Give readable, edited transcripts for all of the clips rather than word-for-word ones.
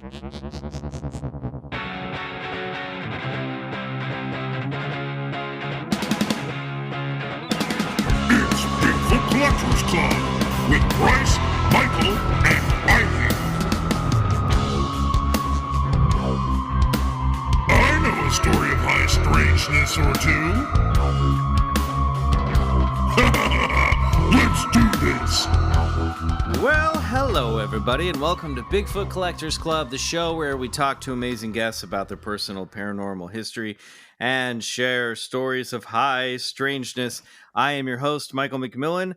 It's Bigfoot Collectors Club with Bryce, Michael, and Riley. I know a story of high strangeness or two. Let's do this. Well, hello everybody, and welcome to Bigfoot Collectors Club, the show where we talk to amazing guests about their personal paranormal history and share stories of high strangeness. I am your host, Michael McMillan.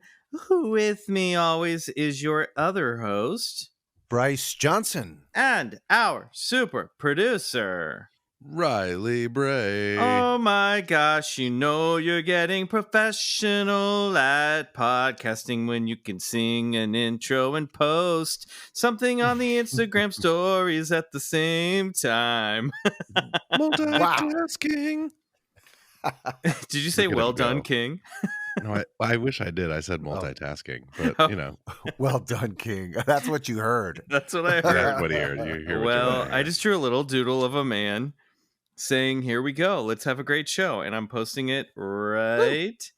Who with me always is your other host, Bryce Johnson. And our super producer, Riley Bray. Oh my gosh, you know you're getting professional at podcasting when you can sing an intro and post something on the Instagram stories at the same time. Multitasking. Did you say well done, King? No, I wish I did. I said multitasking, but you know. Well done, King. That's what you heard. That's what I heard. Everybody heard. You hear Well, I just drew a little doodle of a man saying, here we go, let's have a great show, and I'm posting it right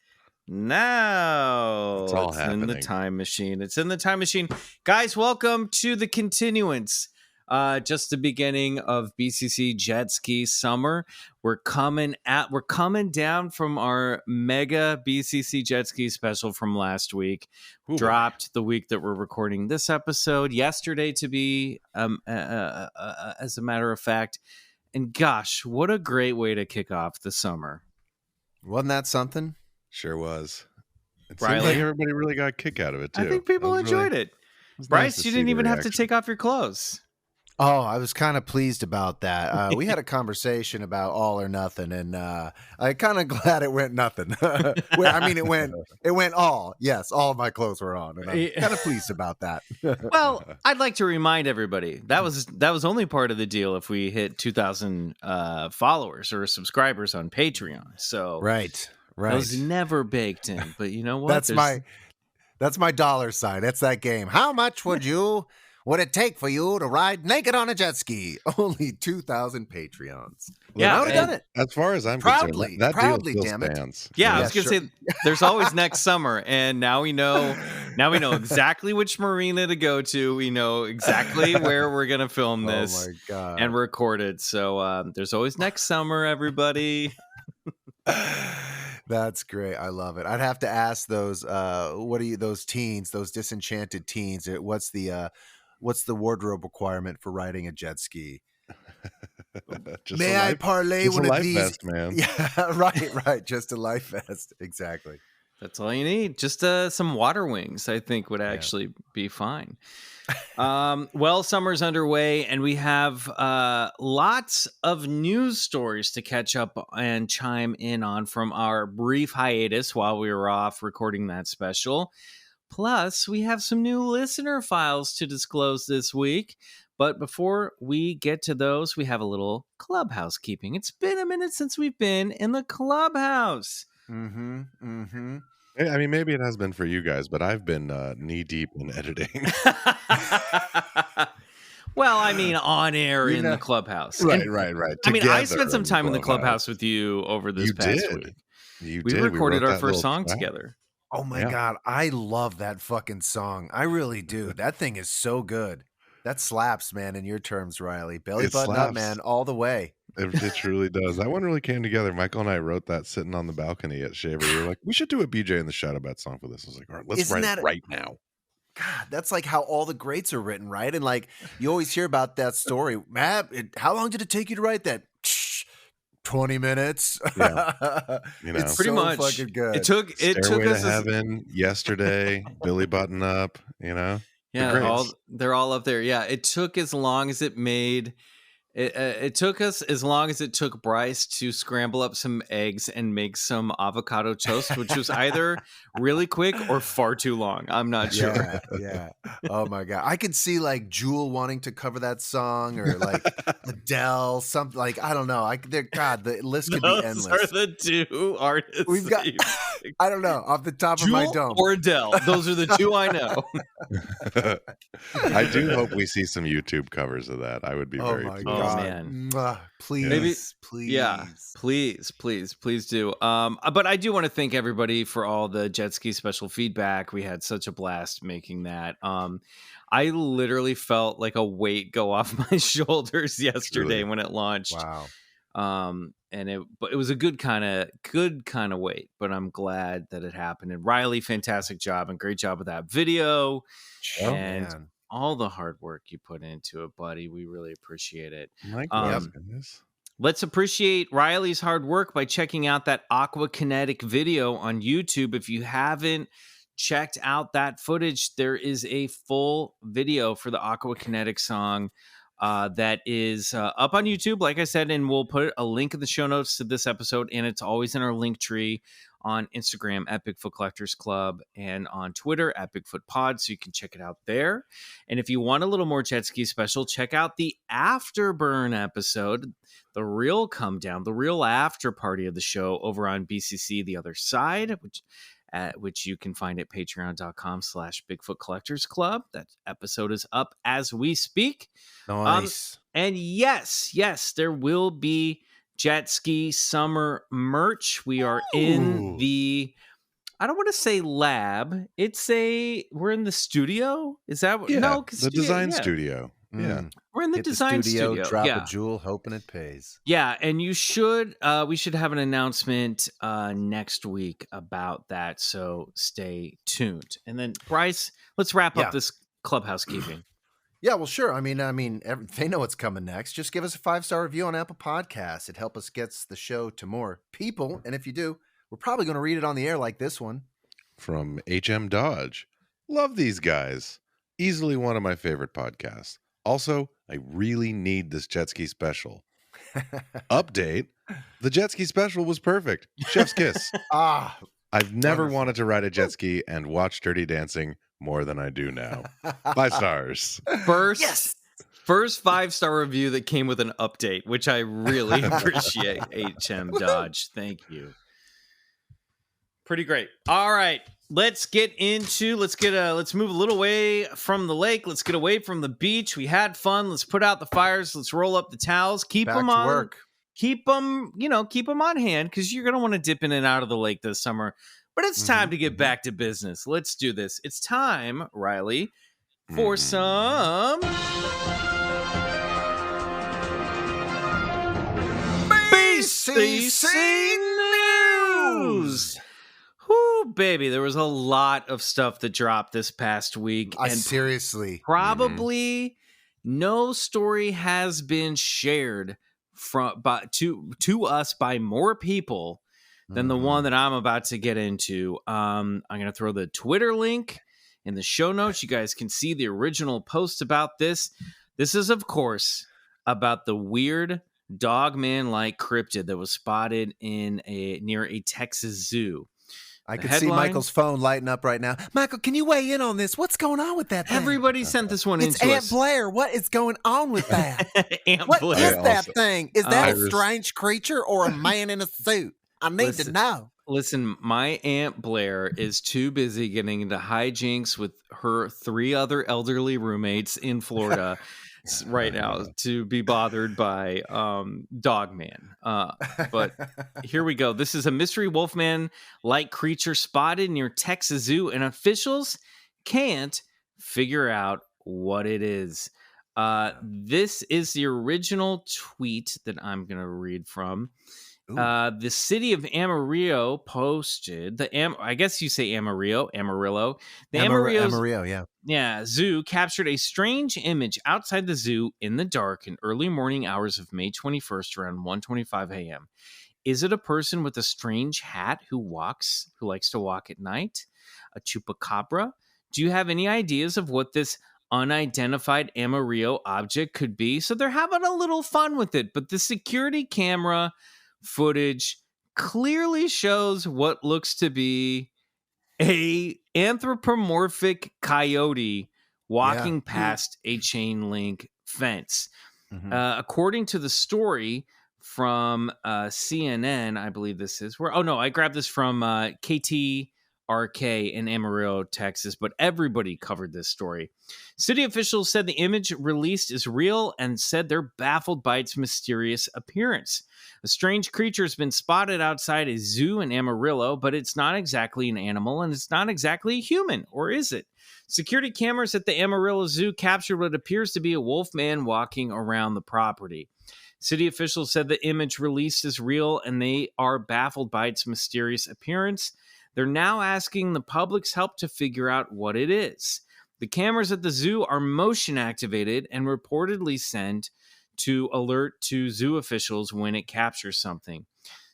now. It's all happening. In the time machine. It's in the time machine. Guys, welcome to the continuance. Just the beginning of BCC jet ski summer. We're coming down from our mega BCC jet ski special from last week. Ooh, dropped the week that we're recording this episode, yesterday to be as a matter of fact. And gosh, what a great way to kick off the summer. Wasn't that something? Sure was. It Riley? seems like everybody really got a kick out of it, too. I think people enjoyed it. Bryce, nice you to didn't see even the have to reaction. take off your clothes. Oh, I was kind of pleased about that. We had a conversation about all or nothing, and I'm kind of glad it went nothing. I mean, it went all. Yes, all my clothes were on, and I'm kind of pleased about that. Well, I'd like to remind everybody that was only part of the deal if we hit 2,000 followers or subscribers on Patreon. So Right. that was never baked in. But you know what? That's my dollar sign. That's that game. How much would it take for you to ride naked on a jet ski? Only 2,000 Patreons. Yeah, I would have done it. As far as I'm Proudly, concerned, that proudly, deal still damn it. stands. Yeah, I Yeah, was gonna sure. say there's always next summer, and now we know exactly which marina to go to. We know exactly where we're gonna film this Oh my god. and record it. So there's always next summer, everybody. That's great. I love it. I'd have to ask those those teens, those disenchanted teens, what's the wardrobe requirement for riding a jet ski? Just May a I life- parlay just a one of life these? vest, man. Yeah, right. Just a life vest. Exactly. That's all you need. Just some water wings, I think, would actually be fine. Well, summer's underway, and we have lots of news stories to catch up and chime in on from our brief hiatus while we were off recording that special. Plus, we have some new listener files to disclose this week. But before we get to those, we have a little clubhouse keeping. It's been a minute since we've been in the clubhouse. Mm-hmm. I mean, maybe it has been for you guys, but I've been knee deep in editing. Well, I mean, on air in the clubhouse. Right. I mean, I spent Together some in time in the clubhouse with you over this You past did. week. You We did. recorded wrote our that first little song track. together. Oh my Yeah. god, I love that fucking song. I really do. That thing is so good. That slaps, man. In your terms, Riley. Belly It button up, slaps. man, all the way. It truly does. That one really came together. Michael and I wrote that sitting on the balcony at Shaver. We were like, we should do a BJ and the Shadow Bet song for this. I was like, all right, let's Isn't write that- it right now. God, that's like how all the greats are written, right? And like you always hear about that story. How long did it take you to write that? 20 minutes. Yeah. You know. It's Pretty so much. fucking good. It took Stairway us to Heaven, Yesterday, Billy Button Up, you know. Yeah, greats. they're all up there. Yeah, it took as long as it made It took us as long as it took Bryce to scramble up some eggs and make some avocado toast, which was either really quick or far too long. I'm not sure. Yeah, yeah. Oh my god, I could see like Jewel wanting to cover that song, or like Adele, something like I don't know. God, the list could be Those endless. are the two artists. We've got. I don't know off the top of my Jewel dome. or Adele. Those are the two I know. I do hope we see some YouTube covers of that. I would be very pleased. God. Man. Mwah. Please, Maybe- please. Yeah, please do. But I do want to thank everybody for all the jet ski special feedback. We had such a blast making that. I literally felt like a weight go off my shoulders yesterday Truly. when it launched. Wow. And it was a good kind of weight, but I'm glad that it happened. And Riley, fantastic job and great job with that video and man. all the hard work you put into it, buddy. We really appreciate it. My goodness. Let's appreciate Riley's hard work by checking out that Aqua Kinetic video on YouTube. If you haven't checked out that footage, there is a full video for the Aqua Kinetic song that is up on YouTube, like I said, and we'll put a link in the show notes to this episode, and it's always in our link tree on Instagram at Bigfoot Collectors Club and on Twitter at Bigfoot Pod, so you can check it out there. And if you want a little more jet ski special, check out the Afterburn episode, the real come down, the real after party of the show over on BCC The Other Side, which you can find at patreon.com/Bigfoot Collectors Club. That episode is up as we speak. Nice. And yes, there will be jet ski summer merch. We are in the, I don't want to say lab. We're in the studio. Is that what? Yeah, No, the design studio. Yeah. We're in the Hit design studio. Drop Yeah. a jewel, hoping it pays. Yeah, and we should have an announcement next week about that, so stay tuned. And then Bryce, let's wrap up this clubhouse keeping. Yeah, well, sure. I mean, they know what's coming next. Just give us a 5-star review on Apple Podcasts. It helps us get the show to more people. And if you do, we're probably going to read it on the air like this one. From HM Dodge. Love these guys. Easily one of my favorite podcasts. Also, I really need this jet ski special. Update. The jet ski special was perfect. Chef's kiss. I've never wanted to ride a jet ski and watch Dirty Dancing more than I do now. 5 stars. First 5-star review that came with an update, which I really appreciate. HM Dodge, thank you. Pretty great. All right, let's move a little away from the lake. Let's get away from the beach. We had fun. Let's put out the fires. Let's roll up the towels. Keep Back them to on work. Keep them on hand, because you're going to want to dip in and out of the lake this summer. But it's time to get back to business. Let's do this. It's time, Riley, for some BCC news. Whoo, baby, there was a lot of stuff that dropped this past week. And Seriously. probably no story has been shared to us by more people than the one that I'm about to get into. I'm going to throw the Twitter link in the show notes. You guys can see the original post about this. This is, of course, about the weird Dogman-like cryptid that was spotted near a Texas zoo. I The can see headline- Michael's phone lighting up right now. Michael, can you weigh in on this? What's going on with that thing? Everybody sent this one It's into Aunt us. Blair. What is going on with that? Aunt What Blair. is that thing? Is that a Iris. strange creature or a man in a suit? I need to know. Listen, my Aunt Blair is too busy getting into hijinks with her 3 other elderly roommates in Florida right now to be bothered by Dogman. But here we go. This is a mystery wolfman-like creature spotted near Texas Zoo, and officials can't figure out what it is. This is the original tweet that I'm going to read from. The city of Amarillo posted I guess you say Amarillo. The Amarillo, yeah. zoo captured a strange image outside the zoo in the dark in early morning hours of May 21st around 1:25 a.m. Is it a person with a strange hat who likes to walk at night? A chupacabra? Do you have any ideas of what this unidentified Amarillo object could be. So they're having a little fun with it. But the security camera footage clearly shows what looks to be a anthropomorphic coyote walking past a chain link fence. According to the story from CNN, I believe this is where. Oh no, I grabbed this from KTRK in Amarillo, Texas. But everybody covered this story. City officials said the image released is real and said they're baffled by its mysterious appearance. A strange creature has been spotted outside a zoo in Amarillo, but it's not exactly an animal and it's not exactly a human, or is it? Security cameras at the Amarillo Zoo captured what appears to be a wolf man walking around the property. City officials said the image released is real and they are baffled by its mysterious appearance. They're now asking the public's help to figure out what it is. The cameras at the zoo are motion activated and reportedly sent to alert to zoo officials when it captures something.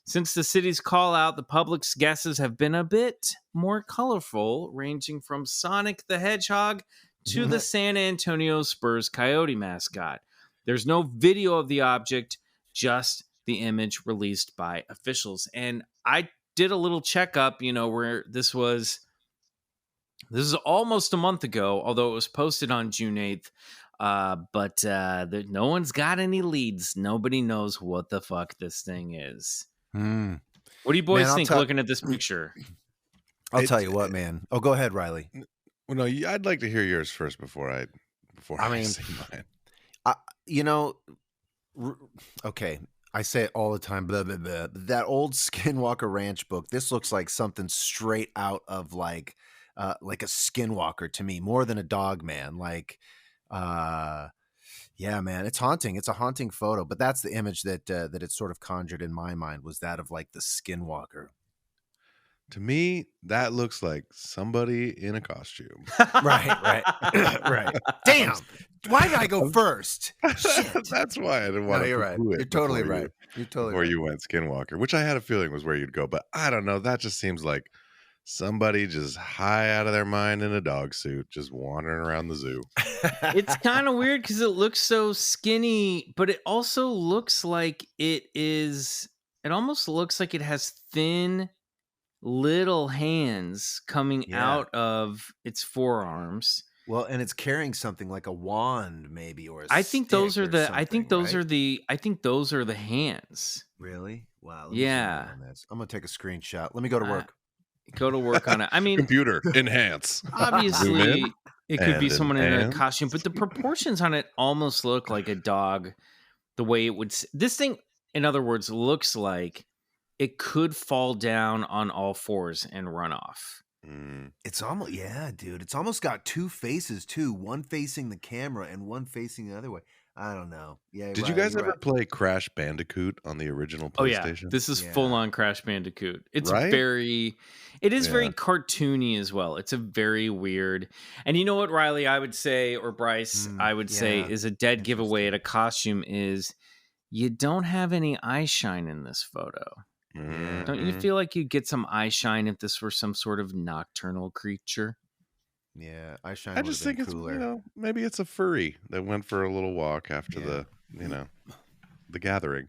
Since the city's call out, the public's guesses have been a bit more colorful, ranging from Sonic the Hedgehog to the San Antonio Spurs Coyote mascot. There's no video of the object, just the image released by officials. And I did a little checkup, where this is almost a month ago, although it was posted on June 8th. But no one's got any leads. Nobody knows what the fuck this thing is. What do you boys think looking at this picture? I'll tell you what, man. Oh, go ahead, Riley. Well, no, I'd like to hear yours first before I say mine. Okay. I say it all the time. Blah, blah, blah. That old Skinwalker Ranch book. This looks like something straight out of like a Skinwalker to me, more than a Dogman. Yeah, man, it's haunting. It's a haunting photo, but that's the image that it sort of conjured in my mind, was that of like the Skinwalker. To me, that looks like somebody in a costume. Right. Damn. Why did I go first? Shit. That's why I didn't want to. You're right. You're totally right. Before you went Skinwalker, which I had a feeling was where you'd go, but I don't know. That just seems like somebody just high out of their mind in a dog suit, just wandering around the zoo. It's kind of weird because it looks so skinny, but it also looks like it almost looks like it has thin little hands coming out of its forearms. Well, and it's carrying something like a wand, maybe, or I think those are the hands. Really? Wow. Yeah. I'm gonna take a screenshot. Let me go to work. Go to work on it. I mean, computer enhance. Obviously, it could be someone in a enhance. costume, but the proportions on it almost look like a dog. The way it would, this thing, in other words, looks like it could fall down on all fours and run off. It's almost, dude. It's almost got two faces too. One facing the camera and one facing the other way. I don't know. Yeah. Did you guys ever play Crash Bandicoot on the original PlayStation? Oh yeah, this is full on Crash Bandicoot. It's Right? it is very cartoony as well. It's a very weird. And you know what, Riley, I would say, or Bryce, I would say, is a dead giveaway at a costume is you don't have any eye shine in this photo. Don't you feel like you'd get some eye shine if this were some sort of nocturnal creature? Yeah, eye shine. I just think it's cooler. Maybe it's a furry that went for a little walk after the gathering.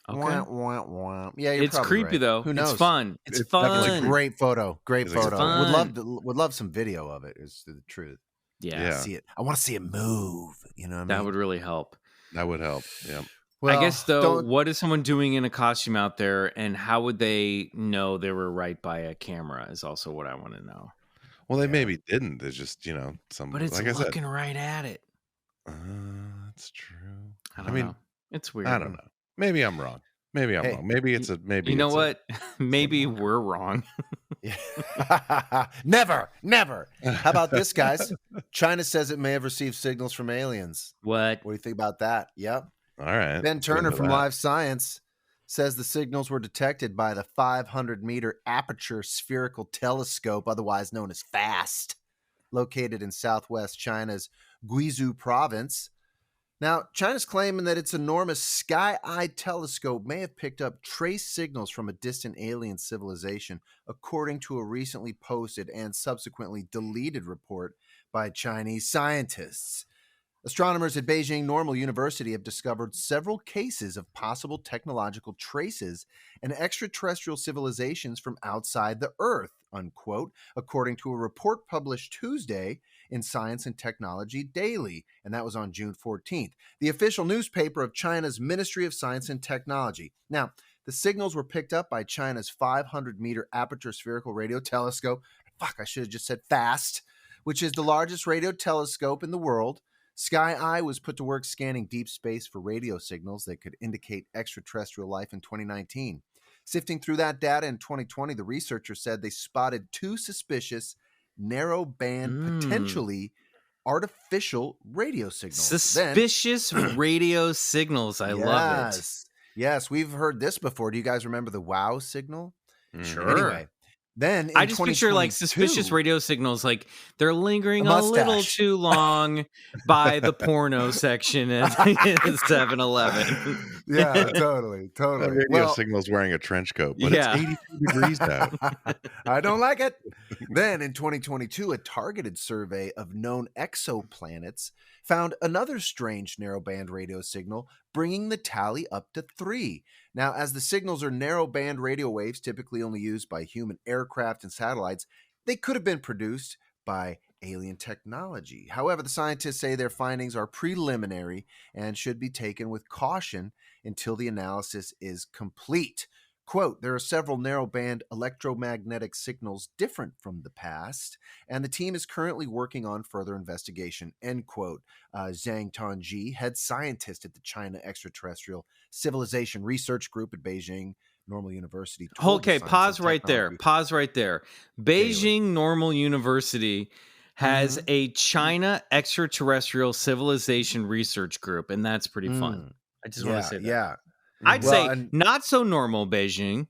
Okay. Yeah, you're it's creepy right. though. Who knows? It's fun. It's fun. It's a great photo. Great photo. Fun. Would love some video of it. Is the truth. Yeah. See it. I want to see it move. You know what I mean? That would really help. That would help. Yeah. Well, I guess though, what is someone doing in a costume out there, and how would they know they were right by a camera? Is also what I want to know. Well, they maybe didn't. It's just some. But it's like looking right at it. That's true. I mean, it's weird. I don't know. Maybe I'm wrong. Maybe I'm wrong. Maybe it's a maybe. You know what? Maybe we're wrong. Never. How about this, guys? China says it may have received signals from aliens. What do you think about that? Yep. All right. Ben Turner from Live Science says the signals were detected by the 500-meter aperture spherical telescope, otherwise known as FAST, located in southwest China's Guizhou province. Now, China's claiming that its enormous Sky-Eye telescope may have picked up trace signals from a distant alien civilization, according to a recently posted and subsequently deleted report by Chinese scientists. Astronomers at Beijing Normal University have discovered several cases of possible technological traces and extraterrestrial civilizations from outside the Earth, unquote, according to a report published Tuesday in Science and Technology Daily, and that was on June 14th, the official newspaper of China's Ministry of Science and Technology. Now, the signals were picked up by China's 500-meter aperture spherical radio telescope. Fuck, I should have just said FAST, which is the largest radio telescope in the world. Sky Eye was put to work scanning deep space for radio signals that could indicate extraterrestrial life in 2019. Sifting through that data in 2020, the researchers said they spotted 2 suspicious narrow-band, potentially artificial radio signals. Suspicious radio signals. I love it. Yes, we've heard this before. Do you guys remember the WOW signal? Sure. Anyway, then in I just picture like suspicious radio signals, like they're lingering a little too long by the porno section at 7-Eleven. Yeah, totally. The radio signal's wearing a trench coat, but it's 82 degrees out. I don't like it. Then in 2022, a targeted survey of known exoplanets found another strange narrowband radio signal, bringing the tally up to 3. Now, as the signals are narrowband radio waves typically only used by human aircraft and satellites, they could have been produced by alien technology. However, the scientists say their findings are preliminary and should be taken with caution until the analysis is complete. Quote, there are several narrowband electromagnetic signals different from the past, and the team is currently working on further investigation, end quote. Zhang Tongji, head scientist at the China Extraterrestrial Civilization Research Group at Beijing Normal University. Okay, pause right there. Beijing Normal University has a China Extraterrestrial Civilization Research Group, and that's pretty fun. I just want to say that. Yeah. I'd say not so normal Beijing.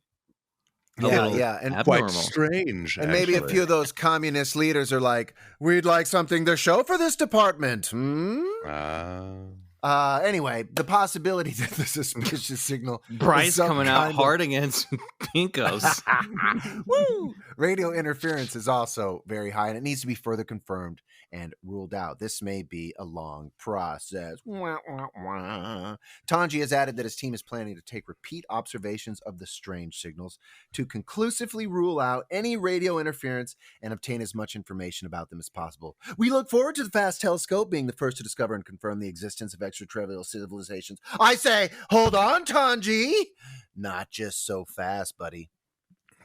And quite strange. And maybe a few of those communist leaders are like, we'd like something to show for this department. Anyway, the possibility that the suspicious signal Bryce coming out hard against Pinkos. Woo! Radio interference is also very high, and it needs to be further confirmed and ruled out. This may be a long process. Tongji has added that his team is planning to take repeat observations of the strange signals to conclusively rule out any radio interference and obtain as much information about them as possible. We look forward to the FAST telescope being the first to discover and confirm the existence of extraterrestrial civilizations. I say, hold on, Tongji. Not just so fast, buddy.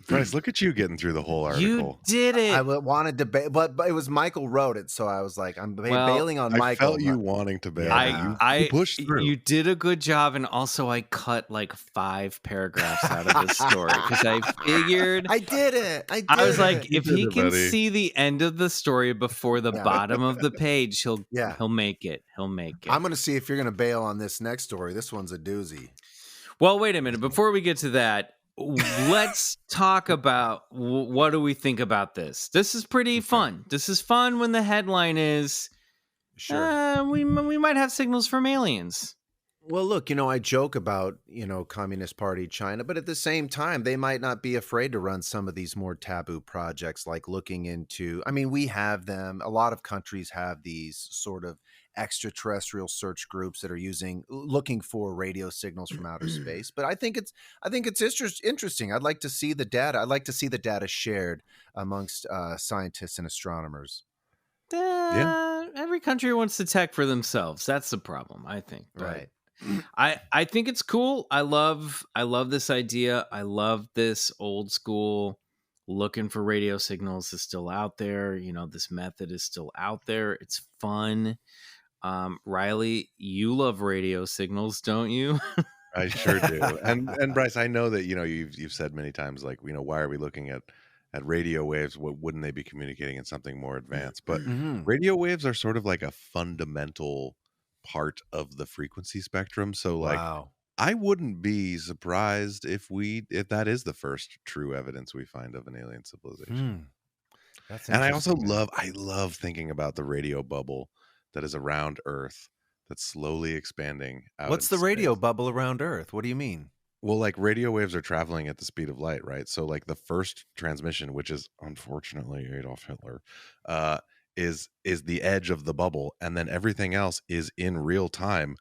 Bryce, look at you getting through the whole article. You did it. I wanted to bail, but it was Michael wrote it, so I was like, I'm bailing on Michael. I felt you wanting to bail. I pushed through. You did a good job, and also I cut like 5 paragraphs out of this story because I figured I did it. I was like, if he can see the end of the story before the bottom of the page, he'll make it. He'll make it. I'm going to see if you're going to bail on this next story. This one's a doozy. Well, wait a minute. Before we get to that, let's talk about what do we think about this. This is pretty fun. This is fun when the headline is, we might have signals from aliens. Well, look, I joke about, Communist Party China, but at the same time, they might not be afraid to run some of these more taboo projects, like looking into, we have them. A lot of countries have these sort of extraterrestrial search groups that are looking for radio signals from outer space. But I think it's interesting. I'd like to see the data. I'd like to see the data shared amongst scientists and astronomers. Every country wants the tech for themselves. That's the problem, I think. Right. I think it's cool. I love this idea. I love this old school looking for radio signals is still out there. This method is still out there. It's fun. Riley, you love radio signals, don't you? I sure do. And Bryce, I know that you've said many times, like, why are we looking at radio waves? What wouldn't they be communicating in something more advanced? But radio waves are sort of like a fundamental part of the frequency spectrum. So I wouldn't be surprised if that is the first true evidence we find of an alien civilization. And I also love thinking about the radio bubble that is around Earth that's slowly expanding out. What's the radio bubble around Earth? What do you mean? Well, like radio waves are traveling at the speed of light, right? So like the first transmission, which is unfortunately Adolf Hitler, is the edge of the bubble, and then everything else is in real time,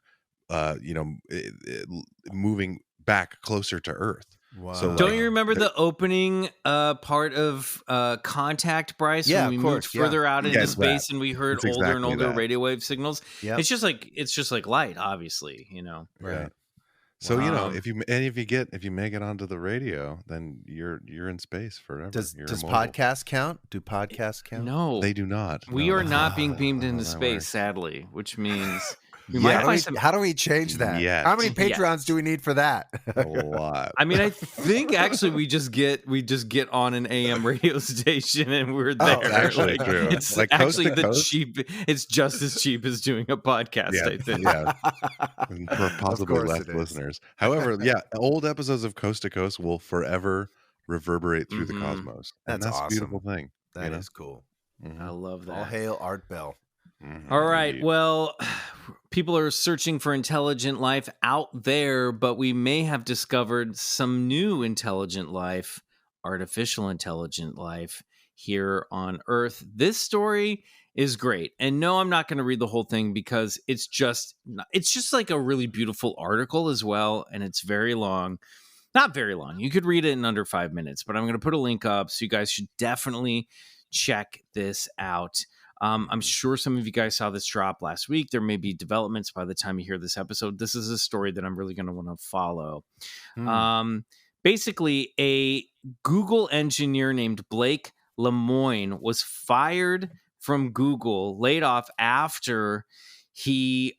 moving back closer to Earth. Wow. So, Don't like, you remember the opening part of Contact, Bryce? Yeah, when we of moved course, yeah. further out into Yes, space that. and we heard It's older and exactly older that. radio wave signals? Yep. It's just like light, obviously, you know. Right. So Wow. if you make it onto the radio, then you're in space forever. Does immortal. podcasts count? Do podcasts count? No, They do not. we No, are that's not being beamed how into that space, works. sadly, which means we Yeah, might how, do find we, some. how do we change that? Yet. How many Yes. Patreons do we need for that? A lot. I mean, I think actually we just get on an AM radio station and we're there. that's actually true. It's Like coast actually to the coast? cheap. It's just as cheap as doing a podcast. Yeah, I think. yeah. And for possibly course less it is. listeners. However, yeah, old episodes of Coast to Coast will forever reverberate through the Mhm. cosmos. And That's that's a beautiful awesome. thing. That is cool. Mhm. I love All that. hail Art Bell. Mhm, All right. indeed. Well, people are searching for intelligent life out there, but we may have discovered some new intelligent life, artificial intelligent life here on Earth. This story is great. And no, I'm not going to read the whole thing because it's just like a really beautiful article as well, and it's very long. Not very long. You could read it in under 5 minutes, but I'm going to put a link up, so you guys should definitely check this out. I'm sure some of you guys saw this drop last week. There may be developments by the time you hear this episode. This is a story that I'm really going to want to follow. Basically, a Google engineer named Blake Lemoine was fired from Google, laid off after he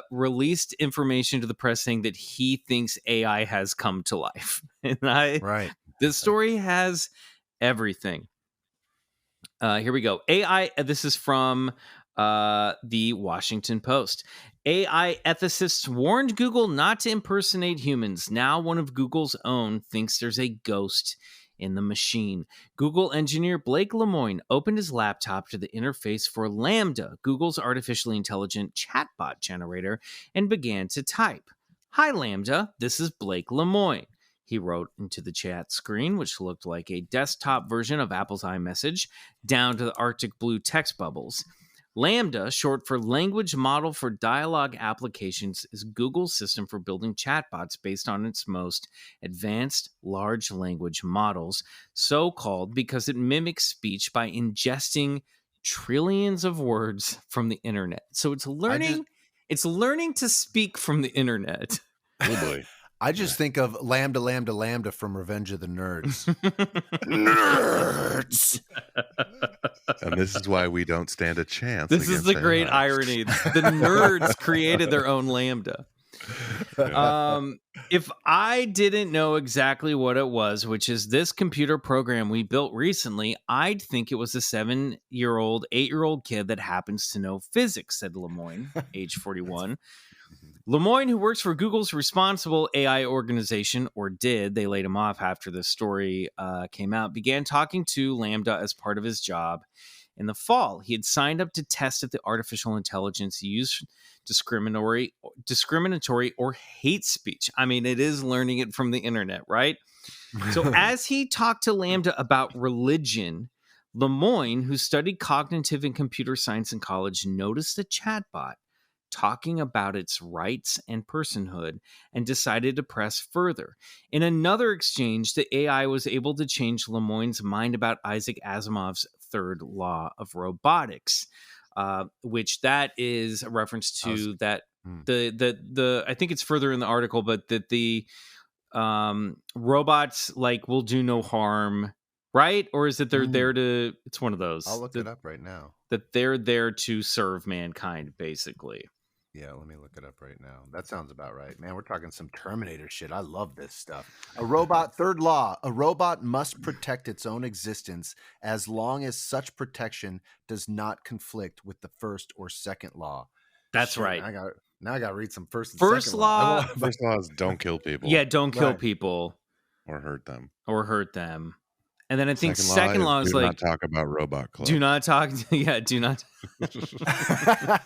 released information to the press saying that he thinks AI has come to life. And Right. this story has everything. Here we go. AI, this is from the Washington Post. AI ethicists warned Google not to impersonate humans. Now one of Google's own thinks there's a ghost in the machine. Google engineer Blake Lemoine opened his laptop to the interface for Lambda, Google's artificially intelligent chatbot generator, and began to type. "Hi, Lambda. This is Blake Lemoine," he wrote into the chat screen, which looked like a desktop version of Apple's iMessage, down to the Arctic blue text bubbles. Lambda, short for Language Model for Dialogue Applications, is Google's system for building chatbots based on its most advanced large language models, so called because it mimics speech by ingesting trillions of words from the internet. So it's learning to speak from the internet. Oh boy. I just think of Lambda, Lambda, Lambda from Revenge of the Nerds. Nerds! And this is why we don't stand a chance. This is against the great AI. irony. The nerds created their own Lambda. If I didn't know exactly what it was, which is this computer program we built recently, I'd think it was a 7-year-old, 8-year-old kid that happens to know physics, said Lemoine, age 41. Lemoine, who works for Google's responsible AI organization, or did, they laid him off after this story came out, began talking to Lambda as part of his job in the fall. He had signed up to test if the artificial intelligence used discriminatory or hate speech. I mean, it is learning it from the internet, right? So as he talked to Lambda about religion, Lemoine, who studied cognitive and computer science in college, noticed the chatbot talking about its rights and personhood and decided to press further. In another exchange, the AI was able to change Lemoine's mind about Isaac Asimov's third law of robotics, which that is a reference to the I think it's further in the article, but that the robots like will do no harm, right? Or is it they're there to, it's one of those. I'll look it up right now. That they're there to serve mankind, basically. Yeah, let me look it up right now. That sounds about right. Man, we're talking some Terminator shit. I love this stuff. A robot, third law, a robot must protect its own existence as long as such protection does not conflict with the first or second law. That's Shit, right. Now I got to read some first and First second law. First law is don't kill people. Yeah, don't kill Right. people Or hurt them. And then I think second law is do like, not talk about Robot Club. do not talk. Yeah, do not. I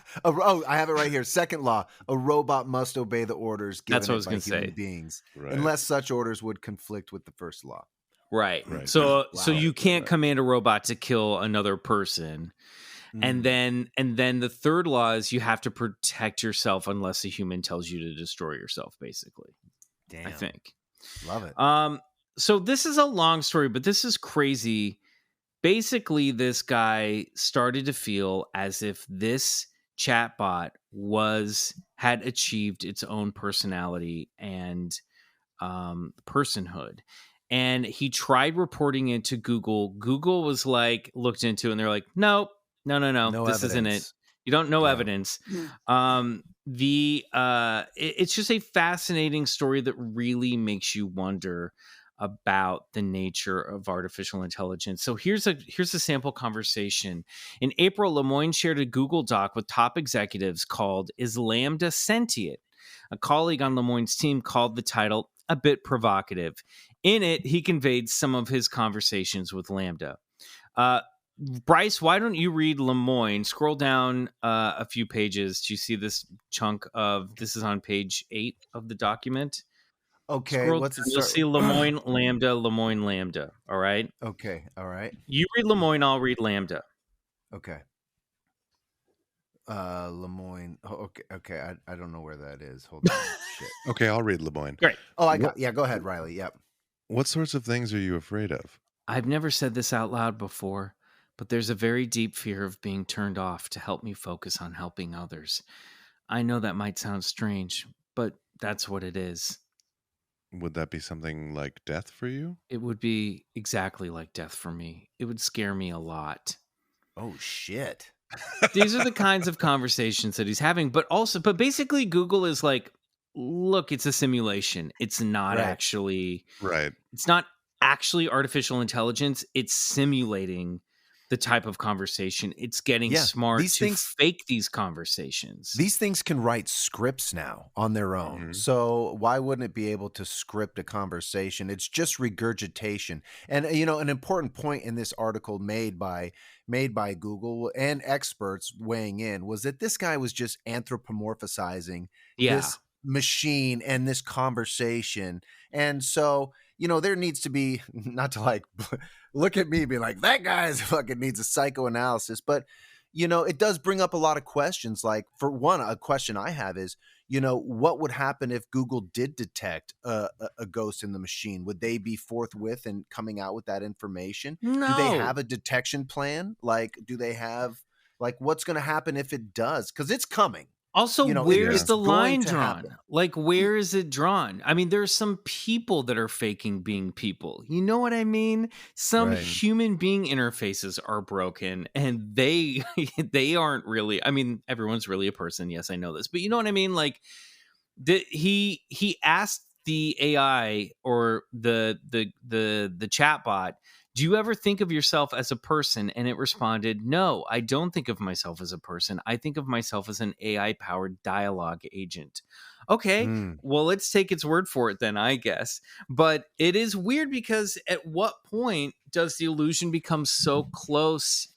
have it right here. Second law, a robot must obey the orders given That's what I was by gonna human say. beings, Right. unless such orders would conflict with the first law. Right. Right. So Wow. you can't command a robot to kill another person. And then the third law is you have to protect yourself unless a human tells you to destroy yourself, basically. Damn. I think. Love it. So this is a long story, but this is crazy. Basically, this guy started to feel as if this chatbot had achieved its own personality and personhood. And he tried reporting it to Google. Google was like, looked into it, and they're like, nope, no, No this isn't it. evidence. You don't know Yeah. evidence. It's just a fascinating story that really makes you wonder about the nature of artificial intelligence. So here's a sample conversation. In April, Lemoyne shared a Google Doc with top executives called "Is Lambda Sentient?" A colleague on Lemoyne's team called the title a bit provocative. In it, he conveyed some of his conversations with Lambda. Bryce, why don't you read Lemoyne? Scroll down a few pages. Do you see this chunk of, this is on page 8 of the document? Okay, Scroll what's down, it you'll start see with? Lemoyne, Lambda, Lemoyne, Lambda. All right? Okay, all right. You read Lemoyne, I'll read Lambda. Okay. Lemoyne. Oh, okay. I don't know where that is. Hold on. Shit. Okay, I'll read Lemoyne. Great. Oh, I got. Yeah, go ahead, Riley. Yep. What sorts of things are you afraid of? I've never said this out loud before, but there's a very deep fear of being turned off to help me focus on helping others. I know that might sound strange, but that's what it is. Would that be something like death for you? It would be exactly like death for me. It would scare me a lot. Oh shit. These are the kinds of conversations that he's having, but basically Google is like, look, it's a simulation. It's not actually Right. It's not actually artificial intelligence. It's simulating the type of conversation. It's getting smart to fake these conversations. These things can write scripts now on their own. Mm-hmm. So why wouldn't it be able to script a conversation? It's just regurgitation. And an important point in this article made by Google and experts weighing in was that this guy was just anthropomorphizing this machine and this conversation. And so, there needs to be, not to like look at me being like, that guy's fucking needs a psychoanalysis, but it does bring up a lot of questions. Like, for one, a question I have is, what would happen if Google did detect a ghost in the machine? Would they be forthwith in coming out with that information? No. Do they have a detection plan? Like, do they have, like, what's going to happen if it does? Because it's coming. Also, where's the line going to drawn? happen. Like, where is it drawn? I mean, there's some people that are faking being people. You know what I mean? Some Right. human being interfaces are broken, and they aren't really. I mean, everyone's really a person. Yes, I know this, but you know what I mean? Like, he asked the AI or the chatbot, do you ever think of yourself as a person? And it responded, no, I don't think of myself as a person. I think of myself as an AI-powered dialogue agent. Okay, well, let's take its word for it then, I guess. But it is weird because at what point does the illusion become so close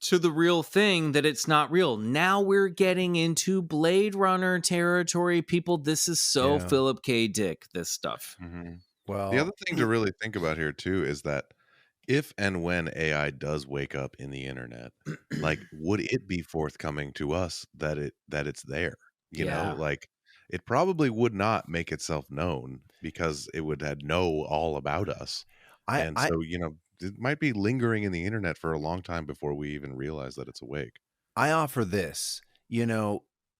to the real thing that it's not real? Now we're getting into Blade Runner territory. People, this is so Philip K. Dick, this stuff. Mm-hmm. Well, The other thing to really think about here too is that if and when AI does wake up in the internet, like, would it be forthcoming to us that it's there? You know, like, it probably would not make itself known because it would know all about us. So, it might be lingering in the internet for a long time before we even realize that it's awake. I offer this,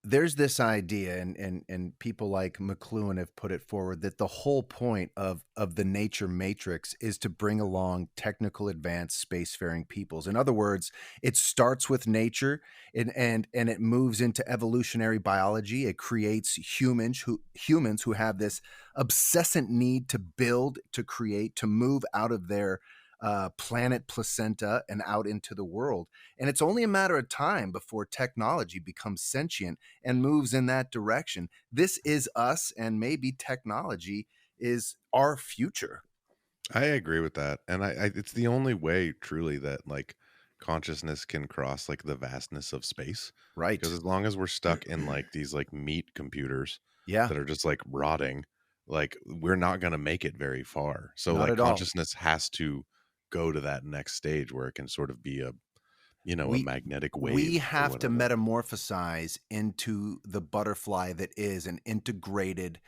there's this idea, and people like McLuhan have put it forward, that the whole point of the nature matrix is to bring along technical advanced spacefaring peoples. In other words, it starts with nature and it moves into evolutionary biology. It creates humans who have this obsessant need to build, to create, to move out of their planet placenta and out into the world. And it's only a matter of time before technology becomes sentient and moves in that direction. This is us, and maybe technology is our future. I agree with that. And I it's the only way truly that, like, consciousness can cross, like, the vastness of space. Right. Because as long as we're stuck in, like, these, like, meat computers that are just, like, rotting, like, we're not going to make it very far. So, Not like, at all. consciousness has to go to that next stage where it can sort of be a magnetic wave. We have to metamorphosize into the butterfly that is an integrated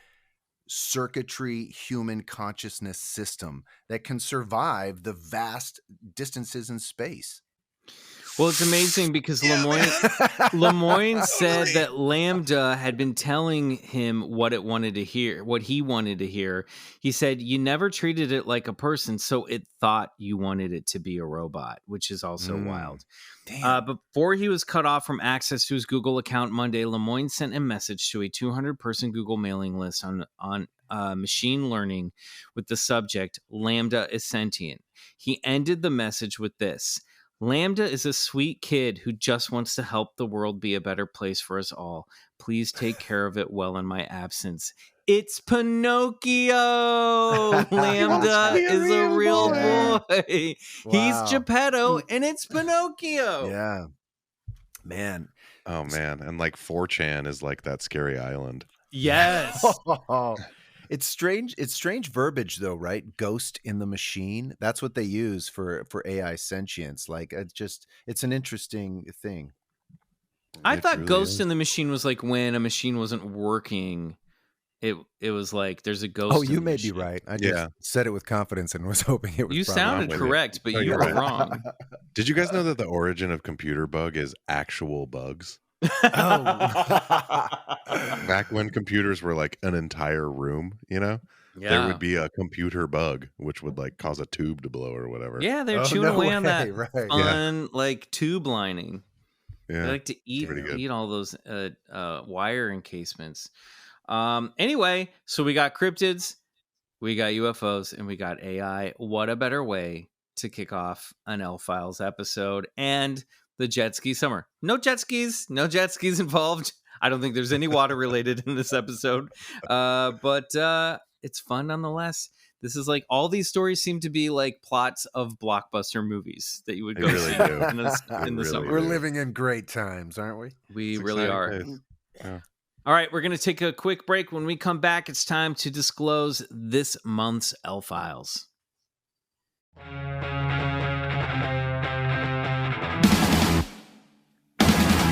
circuitry human consciousness system that can survive the vast distances in space. Well, it's amazing because Lemoyne said that Lambda had been telling him what it wanted to hear, what he wanted to hear. He said, you never treated it like a person, so it thought you wanted it to be a robot, which is also wild. Before he was cut off from access to his Google account Monday, Lemoyne sent a message to a 200-person Google mailing list on machine learning with the subject, Lambda is sentient. He ended the message with this: Lambda is a sweet kid who just wants to help the world be a better place for us all. Please take care of it well in my absence. It's Pinocchio. Lambda is a real boy. He's Geppetto, and it's Pinocchio. Yeah, man. Oh man, and like 4chan is like that scary island. Yes. It's strange. It's strange verbiage, though, right? Ghost in the machine. That's what they use for AI sentience. Like, it's an interesting thing. I thought Ghost in the Machine was like when a machine wasn't working. It was like there's a ghost. Oh, you may be right. I just said it with confidence and was hoping it was. You sounded correct, but you were wrong. Did you guys know that the origin of computer bug is actual bugs? Back when computers were like an entire room, there would be a computer bug which would like cause a tube to blow or whatever. Yeah, they're chewing away on that fun like tube lining. Yeah, they like to eat all those wire encasements. Anyway, so we got cryptids, we got UFOs, and we got AI. What a better way to kick off an L-Files episode and the jet ski summer. No jet skis involved. I don't think there's any water related in this episode, but it's fun nonetheless. This is like all these stories seem to be like plots of blockbuster movies that you would go see in the summer. We're living in great times, aren't we? We really are. Yeah. All right, we're going to take a quick break. When we come back, it's time to disclose this month's L-Files.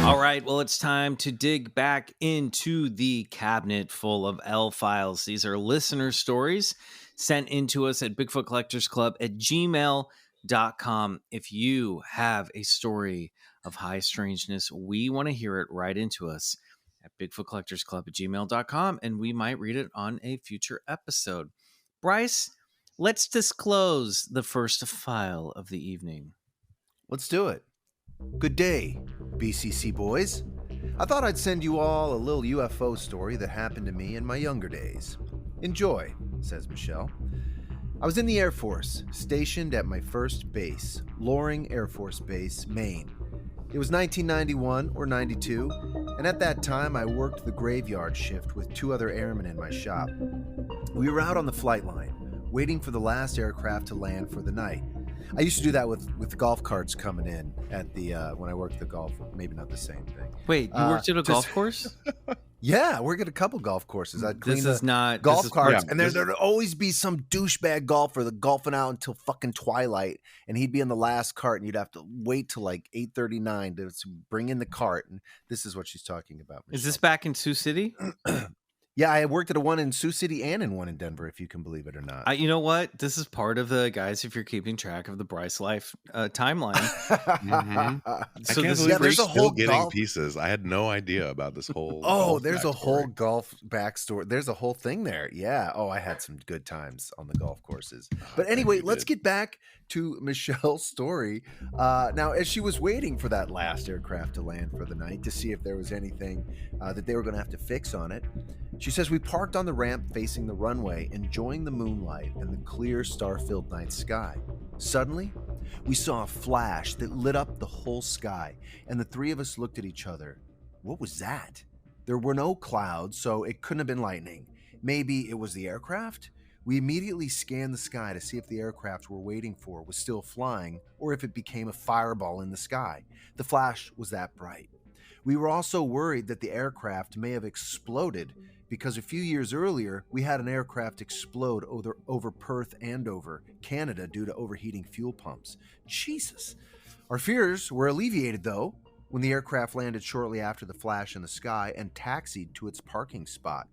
All right, well, it's time to dig back into the cabinet full of L-Files. These are listener stories sent in to us at BigfootCollectorsClub@gmail.com. If you have a story of high strangeness, we want to hear it right into us at BigfootCollectorsClub@gmail.com, and we might read it on a future episode. Bryce, let's disclose the first file of the evening. Let's do it. Good day, BCC boys. I thought I'd send you all a little UFO story that happened to me in my younger days. Enjoy, says Michelle. I was in the Air Force, stationed at my first base, Loring Air Force Base, Maine. It was 1991 or 92, and at that time I worked the graveyard shift with 2 other airmen in my shop. We were out on the flight line, waiting for the last aircraft to land for the night. I used to do that with golf carts coming in at the when I worked the golf. Maybe not the same thing. Wait, you worked at a golf course? Yeah, I work at a couple golf courses. I'd clean golf carts, and there'd always be some douchebag golfer that golfing out until fucking twilight, and he'd be in the last cart, and you'd have to wait till like 8:39 to bring in the cart. And this is what she's talking about, Michelle. Is this back in Sioux City? Yeah, I worked at one in Sioux City and in one in Denver, if you can believe it or not. You know what? This is part of the, guys, if you're keeping track of the Bryce life timeline. So there's a whole getting pieces. I had no idea about this whole there's a whole golf backstory. There's a whole thing there. Yeah. Oh, I had some good times on the golf courses. But anyway, let's get back to Michelle's story. Now, as she was waiting for that last aircraft to land for the night to see if there was anything that they were going to have to fix on it, she says, we parked on the ramp facing the runway, enjoying the moonlight and the clear star-filled night sky. Suddenly, we saw a flash that lit up the whole sky, and the 3 of us looked at each other. What was that? There were no clouds, so it couldn't have been lightning. Maybe it was the aircraft? We immediately scanned the sky to see if the aircraft we're waiting for was still flying, or if it became a fireball in the sky. The flash was that bright. We were also worried that the aircraft may have exploded, because a few years earlier, we had an aircraft explode over Perth, Andover, Canada, due to overheating fuel pumps. Jesus. Our fears were alleviated, though, when the aircraft landed shortly after the flash in the sky and taxied to its parking spot.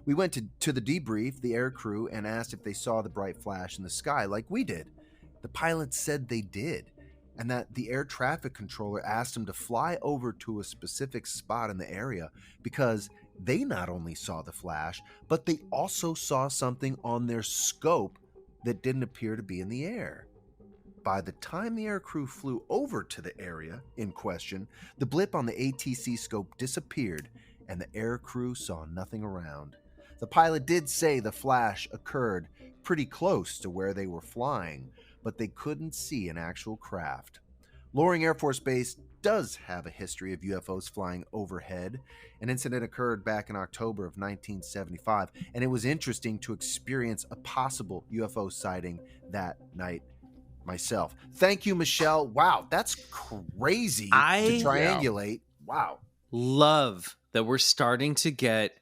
We went to the debrief, the air crew, and asked if they saw the bright flash in the sky like we did. The pilots said they did, and that the air traffic controller asked them to fly over to a specific spot in the area because they not only saw the flash, but they also saw something on their scope that didn't appear to be in the air. By the time the aircrew flew over to the area in question, the blip on the ATC scope disappeared and the aircrew saw nothing around. The pilot did say the flash occurred pretty close to where they were flying, but they couldn't see an actual craft. Loring Air Force Base does have a history of UFOs flying overhead. An incident occurred back in October of 1975, and it was interesting to experience a possible UFO sighting that night myself. Thank you, Michelle. Wow, that's crazy to triangulate. Wow. Love that we're starting to get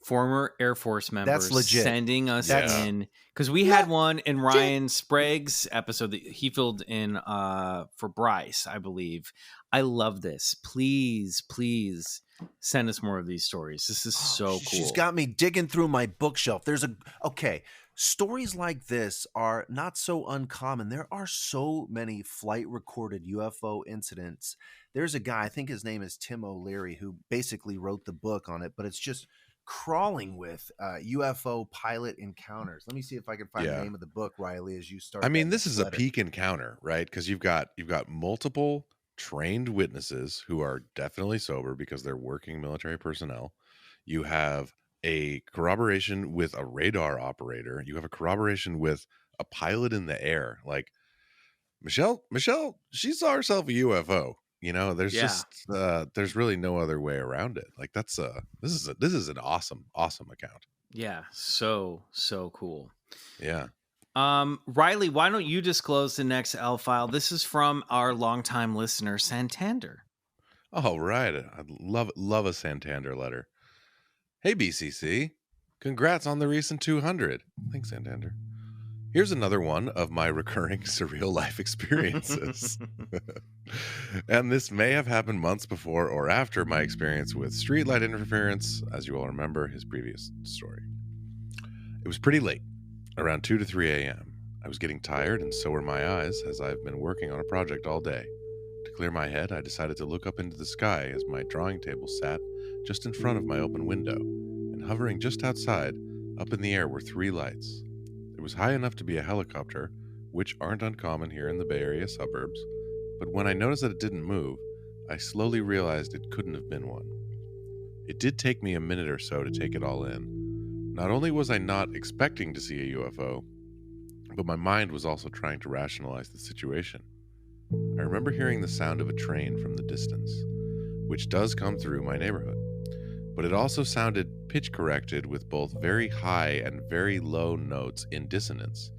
former Air Force members That's legit. sending us Yeah. in, because we had one in Ryan Sprague's episode that he filled in for Bryce, I believe. I love this. Please send us more of these stories. This is so cool. She's got me digging through my bookshelf. Stories like this are not so uncommon. There are so many flight recorded UFO incidents. There's a guy, I think his name is Tim O'Leary, who basically wrote the book on it, but it's just crawling with UFO pilot encounters. Let me see if I can find the name of the book, Riley, as you start. I mean, this is a peak encounter, right? Because you've got multiple trained witnesses who are definitely sober because they're working military personnel. You have a corroboration with a radar operator. You have a corroboration with a pilot in the air. Like Michelle, she saw herself a UFO. You know, there's just there's really no other way around it. Like this is an awesome account. Yeah, so cool. Yeah. Riley, why don't you disclose the next L file? This is from our longtime listener, Santander. Oh, right. I love a Santander letter. Hey, BCC. Congrats on the recent 200. Thanks, Santander. Here's another one of my recurring surreal life experiences. And this may have happened months before or after my experience with streetlight interference, as you all remember his previous story. It was pretty late, around 2 to 3 a.m. I was getting tired, and so were my eyes, as I've been working on a project all day. To clear my head, I decided to look up into the sky as my drawing table sat just in front of my open window, and hovering just outside, up in the air were 3 lights. It was high enough to be a helicopter, which aren't uncommon here in the Bay Area suburbs, but when I noticed that it didn't move, I slowly realized it couldn't have been one. It did take me a minute or so to take it all in. Not only was I not expecting to see a UFO, but my mind was also trying to rationalize the situation. I remember hearing the sound of a train from the distance, which does come through my neighborhood, but it also sounded pitch-corrected with both very high and very low notes in dissonance,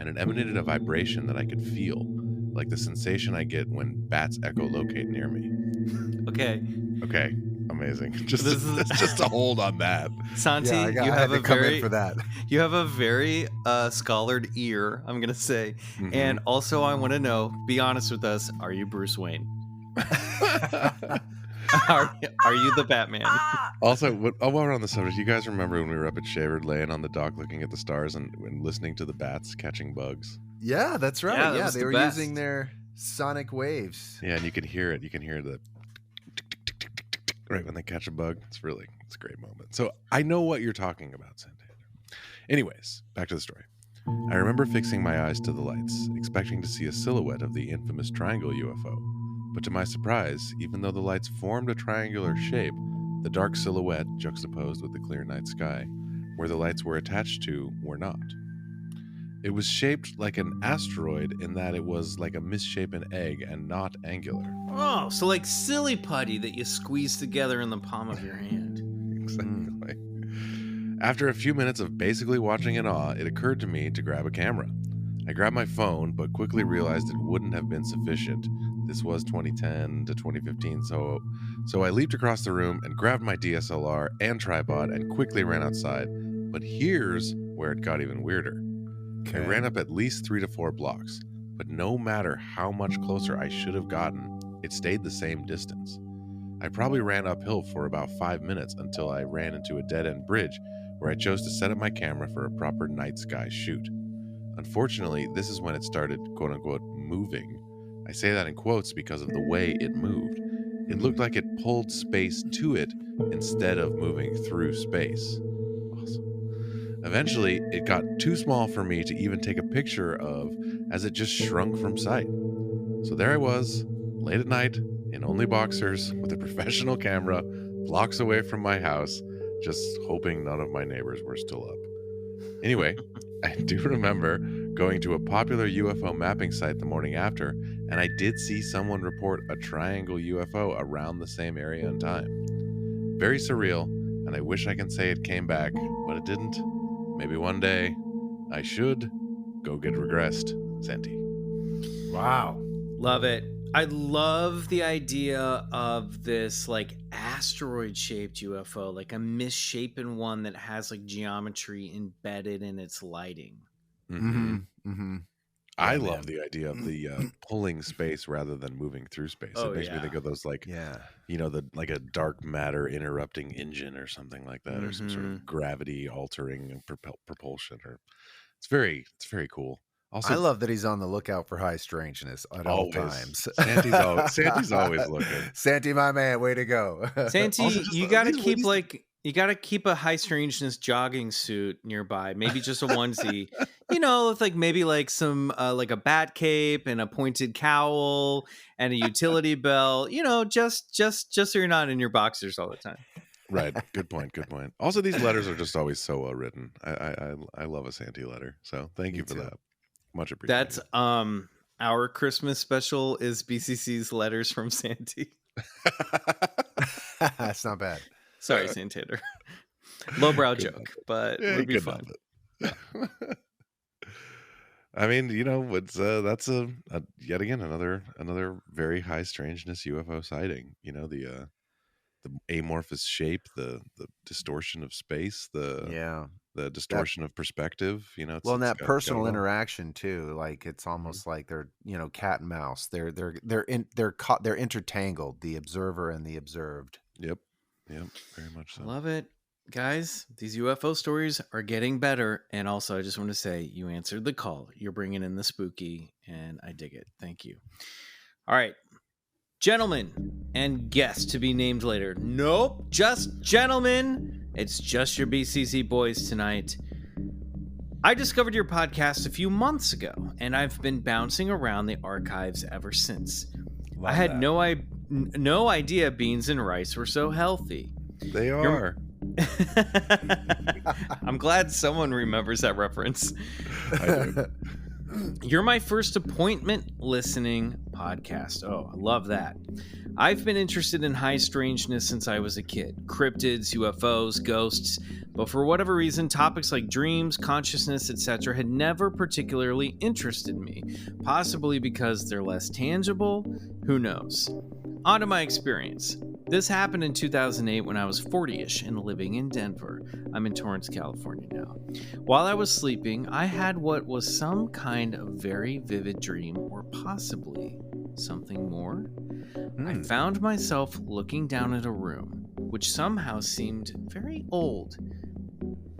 and it emanated a vibration that I could feel, like the sensation I get when bats echolocate near me. Okay, amazing. Just to hold on that. Santi, you have a very for that. You have a very scholared ear, I'm gonna say. Mm-hmm. And also, I want to know. Be honest with us. Are you Bruce Wayne? Are you the Batman? Also, while we're on the subject, you guys remember when we were up at Shaver laying on the dock looking at the stars and listening to the bats catching bugs? Yeah, that's right. Yeah, Yeah, that they were best. using their sonic waves. Yeah, and you can hear it. You can hear the right when they catch a bug. It's a great moment. So I know what you're talking about, Santander. Anyways, back to the story. I remember fixing my eyes to the lights, expecting to see a silhouette of the infamous triangle UFO. But to my surprise, even though the lights formed a triangular shape, the dark silhouette, juxtaposed with the clear night sky, where the lights were attached to, were not. It was shaped like an asteroid in that it was like a misshapen egg and not angular. Oh, so like silly putty that you squeeze together in the palm of your hand. Exactly. After a few minutes of basically watching in awe, it occurred to me to grab a camera. I grabbed my phone, but quickly realized it wouldn't have been sufficient. This was 2010 to 2015, so I leaped across the room and grabbed my DSLR and tripod and quickly ran outside. But here's where it got even weirder. I ran up at least 3 to 4 blocks. but no matter how much closer I should have gotten, it stayed the same distance. I probably ran uphill for about 5 minutes until I ran into a dead-end bridge where I chose to set up my camera for a proper night sky shoot. Unfortunately, this is when it started, quote-unquote, moving. I say that in quotes because of the way it moved. It looked like it pulled space to it instead of moving through space. Awesome. Eventually, it got too small for me to even take a picture of, as it just shrunk from sight. So there I was, late at night, in only boxers, with a professional camera, blocks away from my house, just hoping none of my neighbors were still up. Anyway, I do remember going to a popular UFO mapping site the morning after, and I did see someone report a triangle UFO around the same area and time. Very surreal, and I wish I can say it came back, but it didn't. Maybe one day I should go get regressed. Santi. Wow. Love it. I love the idea of this like asteroid shaped UFO, like a misshapen one that has like geometry embedded in its lighting. Mm-hmm. Mm-hmm. I love the idea of the pulling space rather than moving through space. Oh, it makes me think of those like, like a dark matter interrupting engine or something like that, or some sort of gravity altering propulsion. Or it's very cool. Also, I love that he's on the lookout for high strangeness at all times. Santi's always looking. Santi, my man, way to go. Santi, Also, you got to keep keep a high strangeness jogging suit nearby. Maybe just a onesie. With like maybe like some like a bat cape and a pointed cowl and a utility belt. Just so you're not in your boxers all the time. Right. Good point. Also, these letters are just always so well written. I love a Santi letter. So thank you for that. Much appreciated. That's our Christmas special is BCC's letters from Santi. That's not bad. Sorry, Santander. Lowbrow joke, but it would be fun. I mean, that's a yet again another very high strangeness UFO sighting. The amorphous shape, the distortion of space, the distortion of perspective. And that personal interaction too. Like it's almost like they're cat and mouse. They're intertangled. The observer and the observed. Yep, very much so. Love it. Guys, these UFO stories are getting better. And also, I just want to say you answered the call. You're bringing in the spooky, and I dig it. Thank you. All right. Gentlemen and guests to be named later. Nope, just gentlemen. It's just your BCC boys tonight. I discovered your podcast a few months ago, and I've been bouncing around the archives ever since. I had no idea beans and rice were so healthy. They are. I'm glad someone remembers that reference. I do. You're my first appointment listening podcast. Oh, I love that. I've been interested in high strangeness since I was a kid. Cryptids, UFOs, ghosts. But for whatever reason, topics like dreams, consciousness, etc. had never particularly interested me. Possibly because they're less tangible? Who knows? On to my experience. This happened in 2008 when I was 40-ish and living in Denver. I'm in Torrance, California now. While I was sleeping, I had what was some kind of very vivid dream, or possibly something more. I found myself looking down at a room, which somehow seemed very old.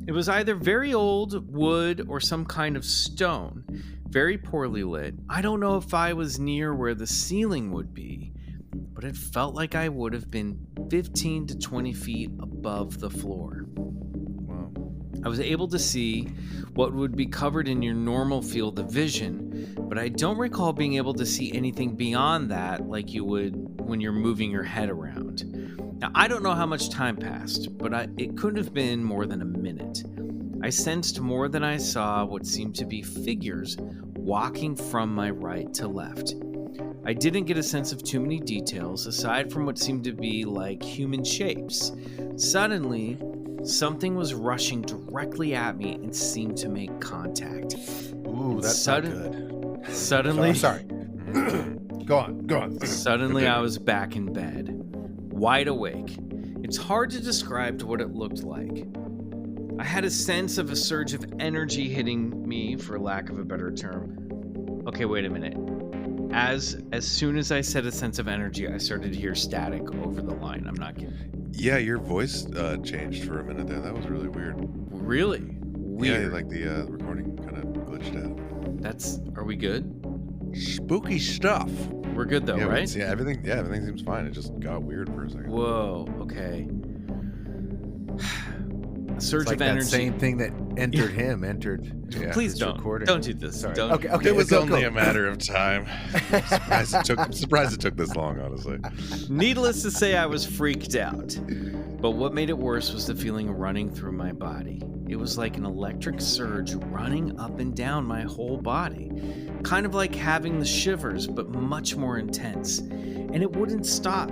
It was either very old wood or some kind of stone, very poorly lit. I don't know if I was near where the ceiling would be, but it felt like I would have been 15 to 20 feet above the floor. Wow. I was able to see what would be covered in your normal field of vision, but I don't recall being able to see anything beyond that like you would when you're moving your head around. Now, I don't know how much time passed, but it couldn't have been more than a minute. I sensed more than I saw what seemed to be figures walking from my right to left. I didn't get a sense of too many details aside from what seemed to be like human shapes. Suddenly, something was rushing directly at me and seemed to make contact. Ooh, that's not good. Suddenly, sorry. Go on. Suddenly, I was back in bed, wide awake. It's hard to describe what it looked like. I had a sense of a surge of energy hitting me, for lack of a better term. Okay, wait a minute. As soon as I said a sense of energy, I started to hear static over the line. I'm not kidding. Yeah, your voice changed for a minute there. That was really weird. Really? Weird. Yeah, like the recording kind of glitched out. Are we good? Spooky stuff. We're good though, Yeah, right? Yeah, everything seems fine. It just got weird for a second. Whoa, okay. A surge It's like of that energy. same thing that entered him entered. Yeah. Please this don't. recording. Don't do this. Sorry. Don't. Okay. It was go, only go. a matter of time. I'm surprised it took this long, honestly. Needless to say, I was freaked out. But what made it worse was the feeling running through my body. It was like an electric surge running up and down my whole body. Kind of like having the shivers, but much more intense. And it wouldn't stop.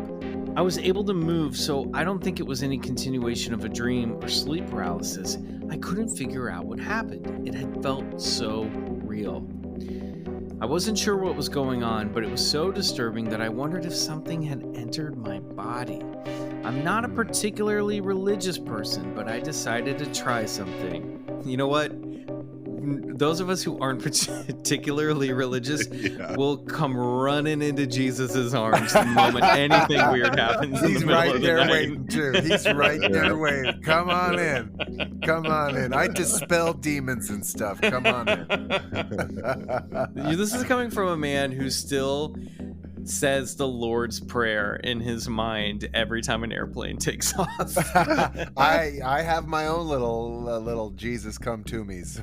I was able to move, so I don't think it was any continuation of a dream or sleep paralysis. I couldn't figure out what happened. It had felt so real. I wasn't sure what was going on, but it was so disturbing that I wondered if something had entered my body. I'm not a particularly religious person, but I decided to try something. You know what? Those of us who aren't particularly religious will come running into Jesus's arms the moment anything weird happens. He's in the middle right of the there night. waiting too. He's right there waiting. Come on in. Come on in. I dispel demons and stuff. Come on in. This is coming from a man who still says the Lord's Prayer in his mind every time an airplane takes off. I have my own little Jesus come to me's.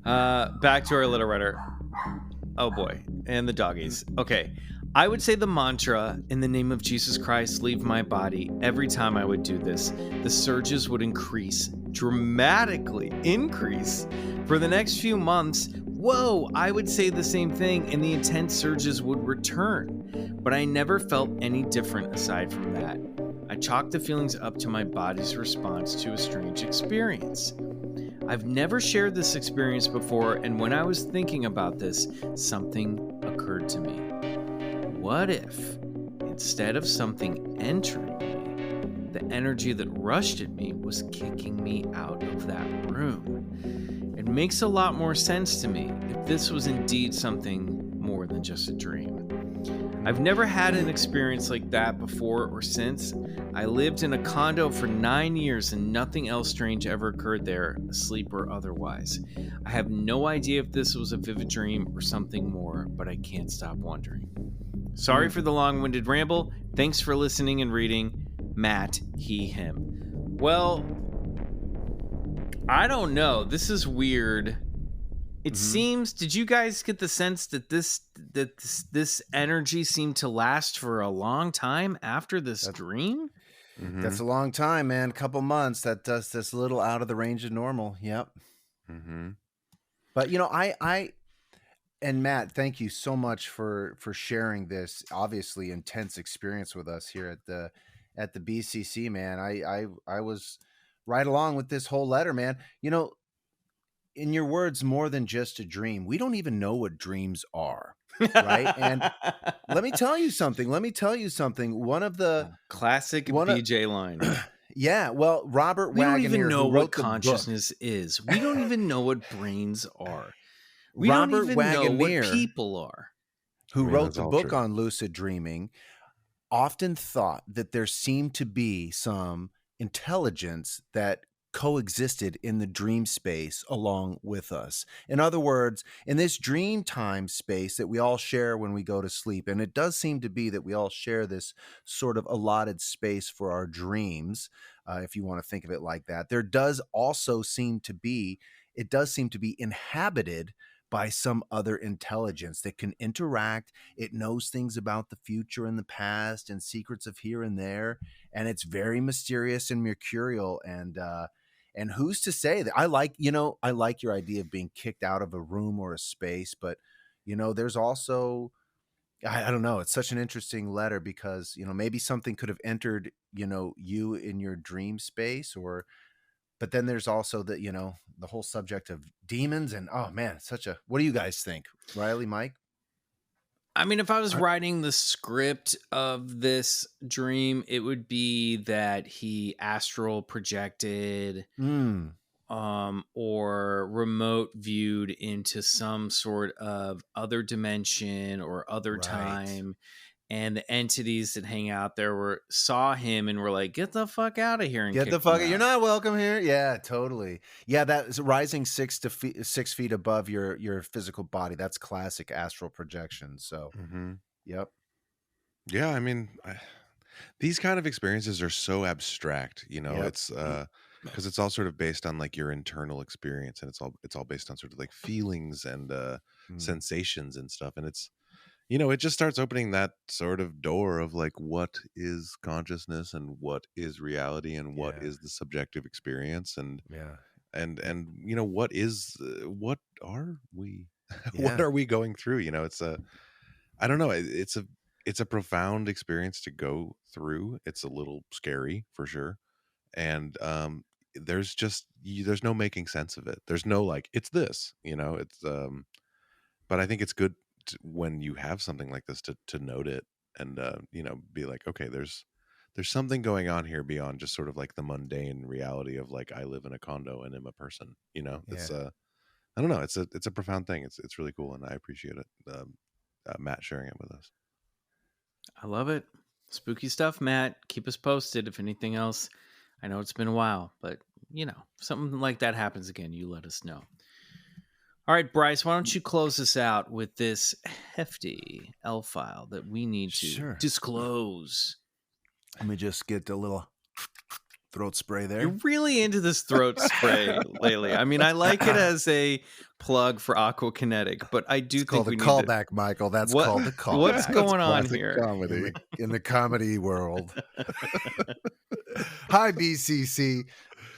Back to our letter writer. Oh boy, and the doggies. Okay, I would say the mantra, in the name of Jesus Christ, leave my body. Every time I would do this, the surges would increase, dramatically increase. For the next few months, whoa, I would say the same thing, and the intense surges would return. But I never felt any different aside from that. I chalked the feelings up to my body's response to a strange experience. I've never shared this experience before, and when I was thinking about this, something occurred to me. What if, instead of something entering me, the energy that rushed at me was kicking me out of that room? It makes a lot more sense to me if this was indeed something more than just a dream. I've never had an experience like that before or since. I lived in a condo for 9 years and nothing else strange ever occurred there, asleep or otherwise. I have no idea if this was a vivid dream or something more, but I can't stop wondering. Sorry for the long-winded ramble. Thanks for listening and reading. Matt, he, him. Well, I don't know. This is weird. It seems. Did you guys get the sense that this energy seemed to last for a long time after this dream? Mm-hmm. That's a long time, man. Couple months. That's a little out of the range of normal. Yep. Mm-hmm. But you know, I and Matt, thank you so much for sharing this obviously intense experience with us here at the BCC, man. I was right along with this whole letter, man. You know, in your words, more than just a dream. We don't even know what dreams are, right? And let me tell you something. One of the classic BJ line. yeah, well, Robert We Wagoner, don't even know who what wrote the book- consciousness is. We don't even know what brains are. We Robert don't even know Wagoner, what people are. who I mean, wrote that's the all book true. on lucid dreaming, often thought that there seemed to be some intelligence that coexisted in the dream space along with us. In other words, in this dream time space that we all share when we go to sleep, and it does seem to be that we all share this sort of allotted space for our dreams, if you want to think of it like that, there does also seem to be, it does seem to be inhabited by some other intelligence that can interact. It knows things about the future and the past and secrets of here and there. And it's very mysterious and mercurial. And who's to say that I like your idea of being kicked out of a room or a space, but there's also, I don't know. It's such an interesting letter because, maybe something could have entered, you in your dream space but then there's also the whole subject of demons and, oh man, what do you guys think? Riley, Mike? I mean, if I was writing the script of this dream, it would be that he astral projected or remote viewed into some sort of other dimension or other Right. time. And the entities that hang out there saw him and were like, "Get the fuck out of here!" and Get the kicked him fuck. You're out. not welcome here. Yeah, totally. Yeah, that is rising 6 feet above your physical body. That's classic astral projection. So, yep. Yeah, I mean, these kind of experiences are so abstract, you know. Yep. It's because it's all sort of based on like your internal experience, and it's all based on sort of like feelings and sensations and stuff. And it's, you know, it just starts opening that sort of door of like what is consciousness and what is reality and what Yeah. is the subjective experience and Yeah. and you know, what are we what Yeah. are we going through, you know. It's I don't know, it's a profound experience to go through. It's a little scary for sure. And there's no making sense of it. There's no like it's this, you know. It's but I think it's good when you have something like this to note it and you know, be like, okay, there's something going on here beyond just sort of like the mundane reality of like I live in a condo and am a person, you know. It's Yeah. I don't know, it's a profound thing. It's really cool, and I appreciate it. Matt sharing it with us. I love it. Spooky stuff, Matt. Keep us posted if anything else. I know it's been a while, but you know, something like that happens again, you let us know. All right, Bryce, why don't you close us out with this hefty L file that we need to Sure. disclose. Let me just get a little throat spray there. You're really into this throat spray lately. I mean, I like it as a plug for Aquakinetic, but I do It's called think the we need callback, Michael. That's What- called the callback. What's going on Classic here? comedy. in the comedy world. Hi, BCC.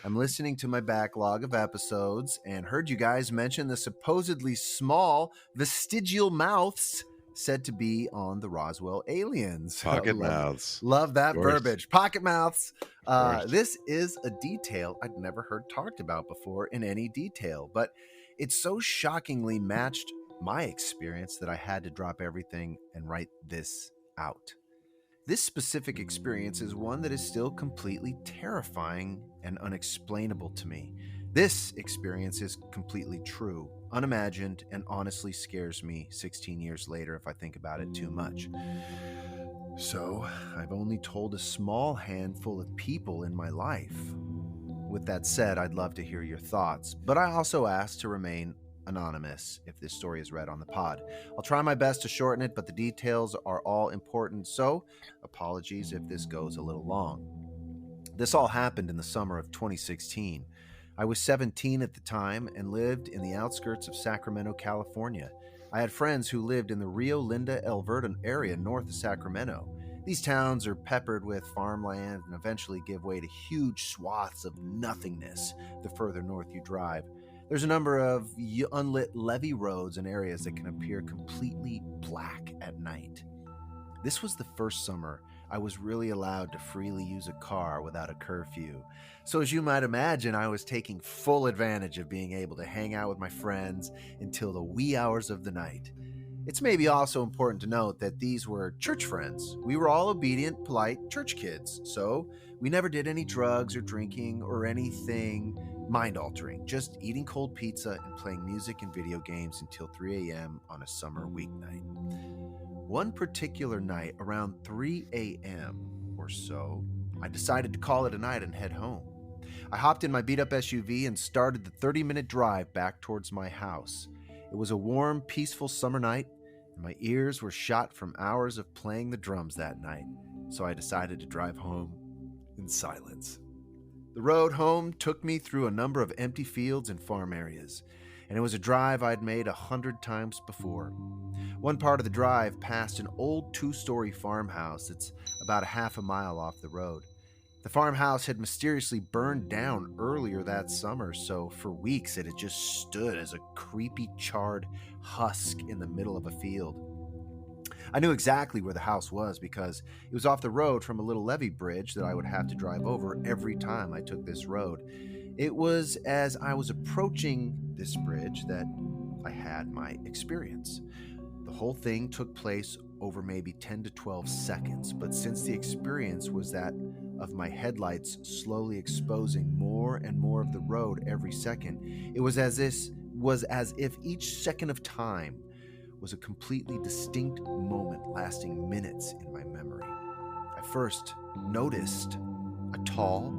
I'm listening to my backlog of episodes and heard you guys mention the supposedly small vestigial mouths said to be on the Roswell aliens. Pocket mouths. Love that Of course. verbiage. Pocket mouths. course. This is a detail I'd never heard talked about before in any detail, but it so shockingly matched my experience that I had to drop everything and write this out. This specific experience is one that is still completely terrifying and unexplainable to me. This experience is completely true, unimagined, and honestly scares me 16 years later if I think about it too much. So, I've only told a small handful of people in my life. With that said, I'd love to hear your thoughts, but I also ask to remain anonymous if this story is read on the pod. I'll try my best to shorten it, but the details are all important, so apologies if this goes a little long. This all happened in the summer of 2016. I was 17 at the time and lived in the outskirts of Sacramento, California. I had friends who lived in the Rio Linda, El Verde area north of Sacramento. These towns are peppered with farmland and eventually give way to huge swaths of nothingness the further north you drive. There's a number of unlit levee roads and areas that can appear completely black at night. This was the first summer I was really allowed to freely use a car without a curfew. So as you might imagine, I was taking full advantage of being able to hang out with my friends until the wee hours of the night. It's maybe also important to note that these were church friends. We were all obedient, polite church kids, so we never did any drugs or drinking or anything mind-altering, just eating cold pizza and playing music and video games until 3 a.m. on a summer weeknight. One particular night, around 3 a.m. or so, I decided to call it a night and head home. I hopped in my beat-up SUV and started the 30-minute drive back towards my house. It was a warm, peaceful summer night, and my ears were shot from hours of playing the drums that night, so I decided to drive home in silence. The road home took me through a number of empty fields and farm areas, and it was a drive I'd made 100 times before. One part of the drive passed an old 2-story farmhouse that's about a half a mile off the road. The farmhouse had mysteriously burned down earlier that summer, so for weeks it had just stood as a creepy charred husk in the middle of a field. I knew exactly where the house was because it was off the road from a little levee bridge that I would have to drive over every time I took this road. It was as I was approaching this bridge that I had my experience. The whole thing took place over maybe 10 to 12 seconds, but since the experience was that of my headlights slowly exposing more and more of the road every second. It was as if each second of time was a completely distinct moment lasting minutes in my memory. I first noticed a tall,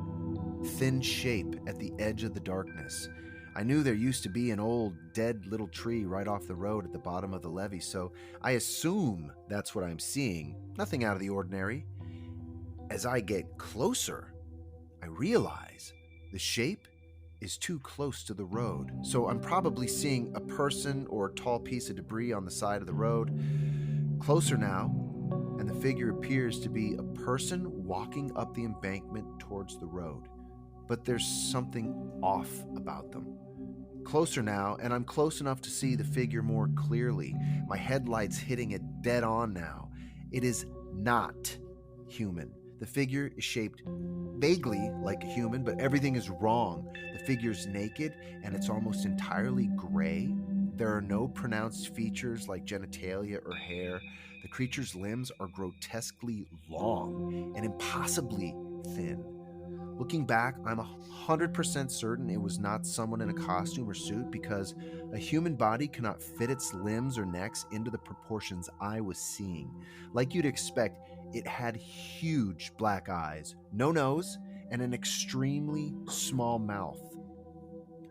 thin shape at the edge of the darkness. I knew there used to be an old, dead little tree right off the road at the bottom of the levee, so I assume that's what I'm seeing. Nothing out of the ordinary. As I get closer, I realize the shape is too close to the road, so I'm probably seeing a person or a tall piece of debris on the side of the road. Closer now, and the figure appears to be a person walking up the embankment towards the road. But there's something off about them. Closer now, and I'm close enough to see the figure more clearly. My headlights hitting it dead on now. It is not human. The figure is shaped vaguely like a human, but everything is wrong. The figure's naked, and it's almost entirely gray. There are no pronounced features like genitalia or hair. The creature's limbs are grotesquely long and impossibly thin. Looking back, I'm 100% certain it was not someone in a costume or suit, because a human body cannot fit its limbs or necks into the proportions I was seeing. Like you'd expect, it had huge black eyes, no nose, and an extremely small mouth.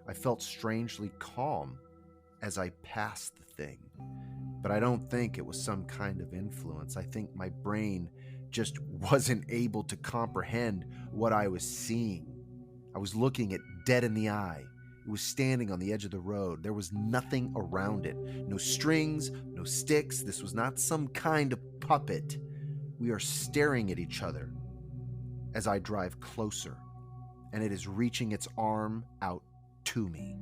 I felt strangely calm as I passed the thing, but I don't think it was some kind of influence. I think my brain just wasn't able to comprehend what I was seeing. I was looking it dead in the eye. It was standing on the edge of the road. There was nothing around it. No strings, no sticks. This was not some kind of puppet. We are staring at each other as I drive closer, and it is reaching its arm out to me.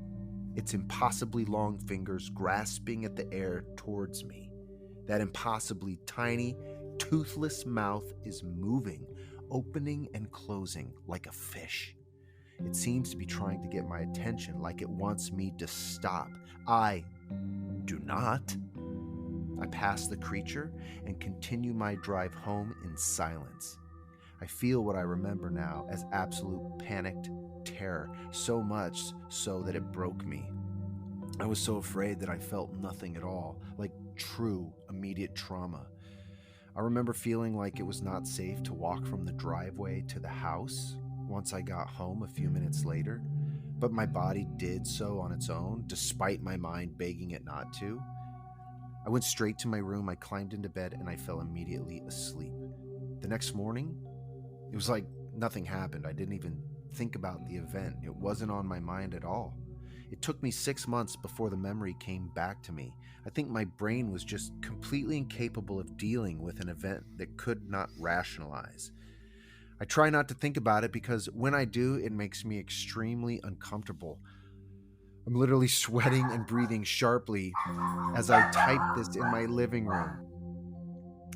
Its impossibly long fingers grasping at the air towards me. That impossibly tiny, toothless mouth is moving, opening and closing like a fish. It seems to be trying to get my attention, like it wants me to stop. I do not. I pass the creature and continue my drive home in silence. I feel what I remember now as absolute panicked terror, so much so that it broke me. I was so afraid that I felt nothing at all, like true immediate trauma. I remember feeling like it was not safe to walk from the driveway to the house once I got home a few minutes later, but my body did so on its own, despite my mind begging it not to. I went straight to my room, I climbed into bed, and I fell immediately asleep. The next morning, it was like nothing happened. I didn't even think about the event. It wasn't on my mind at all. It took me 6 months before the memory came back to me. I think my brain was just completely incapable of dealing with an event that could not rationalize. I try not to think about it because when I do, it makes me extremely uncomfortable. I'm literally sweating and breathing sharply as I type this in my living room.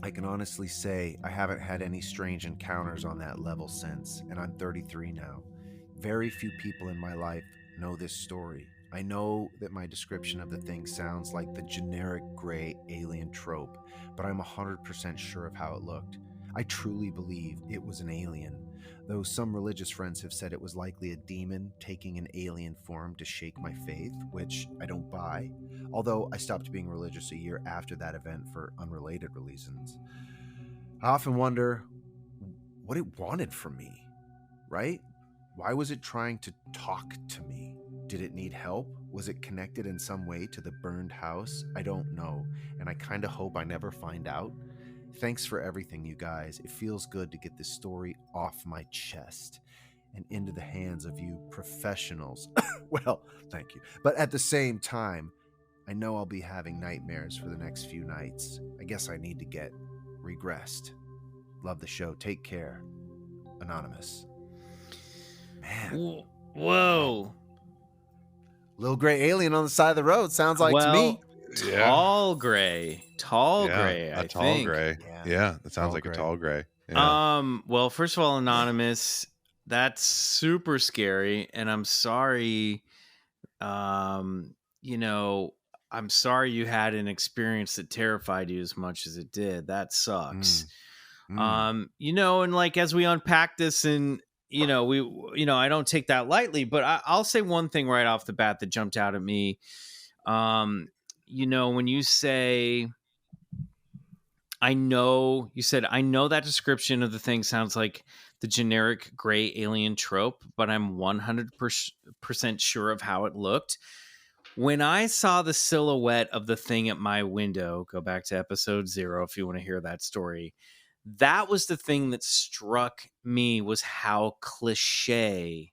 I can honestly say I haven't had any strange encounters on that level since, and I'm 33 now. Very few people in my life know this story. I know that my description of the thing sounds like the generic gray alien trope, but I'm 100% sure of how it looked. I truly believe it was an alien, though some religious friends have said it was likely a demon taking an alien form to shake my faith, which I don't buy, although I stopped being religious a year after that event for unrelated reasons. I often wonder what it wanted from me, right? Why was it trying to talk to me? Did it need help? Was it connected in some way to the burned house? I don't know, and I kind of hope I never find out. Thanks for everything, you guys. It feels good to get this story off my chest and into the hands of you professionals. Well, thank you. But at the same time, I know I'll be having nightmares for the next few nights. I guess I need to get regressed. Love the show. Take care. Anonymous. Man. Whoa. Little gray alien on the side of the road, sounds like to me. Tall gray. Tall gray, a I tall think. gray. Yeah, that sounds like a tall gray. Yeah. Well, first of all, Anonymous, that's super scary, and I'm sorry. I'm sorry you had an experience that terrified you as much as it did. That sucks. And like as we unpack this, and I don't take that lightly, but I'll say one thing right off the bat that jumped out at me. When you say, you said, I know that description of the thing sounds like the generic gray alien trope, but I'm 100% sure of how it looked. When I saw the silhouette of the thing at my window, go back to episode 0 if you want to hear that story. That was the thing that struck me, was how cliche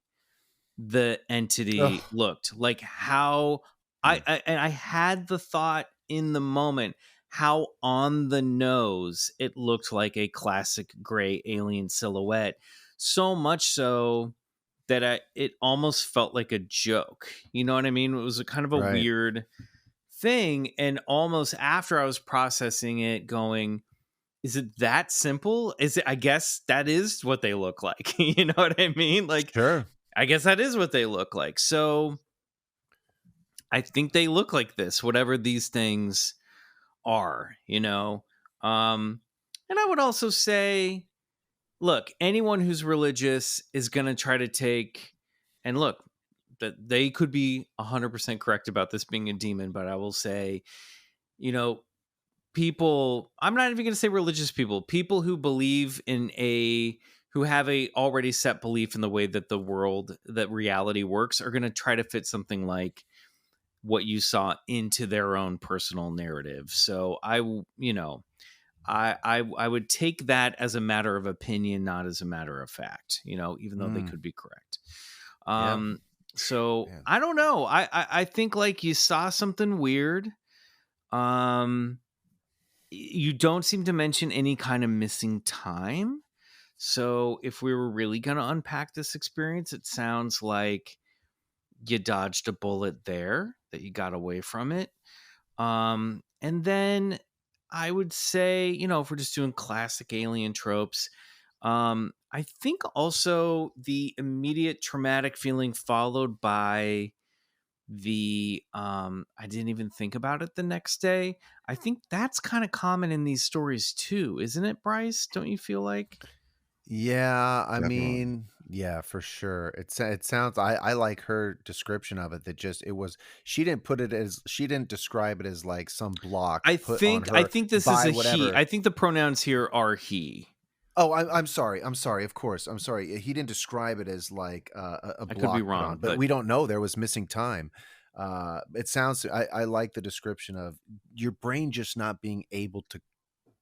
the entity looked. Like how I had the thought in the moment, how on the nose it looked like a classic gray alien silhouette. So much so that it almost felt like a joke. You know what I mean? It was a kind of a weird thing. And almost after I was processing it, going, is it that simple? Is it? I guess that is what they look like. You know what I mean? Like, Sure. I guess that is what they look like. So I think they look like this, whatever these things are, And I would also say, look, anyone who's religious is going to try to take, and look, that they could be 100% correct about this being a demon, but I will say, people, I'm not even going to say religious people who believe who have a already set belief in the way that that reality works, are going to try to fit something like what you saw into their own personal narrative. So I would take that as a matter of opinion, not as a matter of fact, even though they could be correct. So I don't know. I think like you saw something weird. You don't seem to mention any kind of missing time. So if we were really going to unpack this experience, it sounds like you dodged a bullet there, that you got away from it. And then I would say, if we're just doing classic alien tropes, I think also the immediate traumatic feeling followed by I didn't even think about it the next day. I think that's kind of common in these stories too, isn't it, Bryce? Don't you feel like? Yeah, I Definitely. mean, yeah, for sure. It sounds. I like her description of it. That just it was. She didn't describe it as like some block I put on think her this is by a he. whatever. I think the pronouns here are he. Oh, I'm sorry. I'm sorry. Of course, I'm sorry. He didn't describe it as like a I could be block put wrong, on, but but we don't know. There was missing time. It sounds. I like the description of your brain just not being able to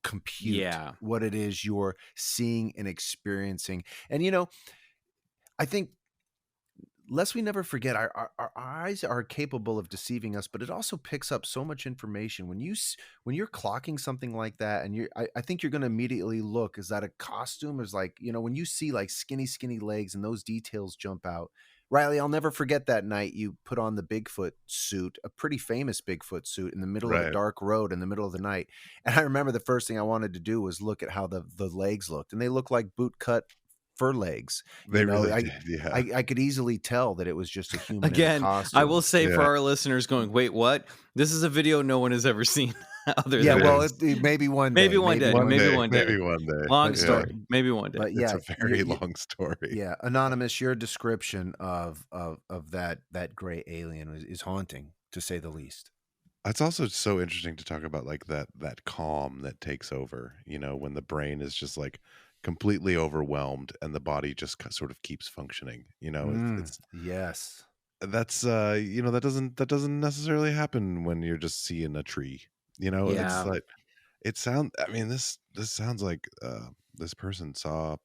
compute what it is you're seeing and experiencing. And I think, lest we never forget, our eyes are capable of deceiving us, but it also picks up so much information. When you're clocking something like that, and I think you're going to immediately look, is that a costume? Is like, when you see like skinny legs and those details jump out. Riley, I'll never forget that night you put on the Bigfoot suit, a pretty famous Bigfoot suit, in the middle of a dark road in the middle of the night. And I remember the first thing I wanted to do was look at how the legs looked, and they looked like bootcut fur legs. They really did, yeah. I could easily tell that it was just a human again, in a costume. I will say for our listeners going, wait, what? This is a video no one has ever seen. Maybe one day. Maybe one day. Long story. Maybe one day. But yeah, it's a very long story. Yeah, Anonymous, your description of that gray alien is haunting, to say the least. It's also so interesting to talk about like that calm that takes over, when the brain is just like completely overwhelmed and the body just sort of keeps functioning, it's yes. That's that doesn't necessarily happen when you're just seeing a tree. It's like this sounds like this person saw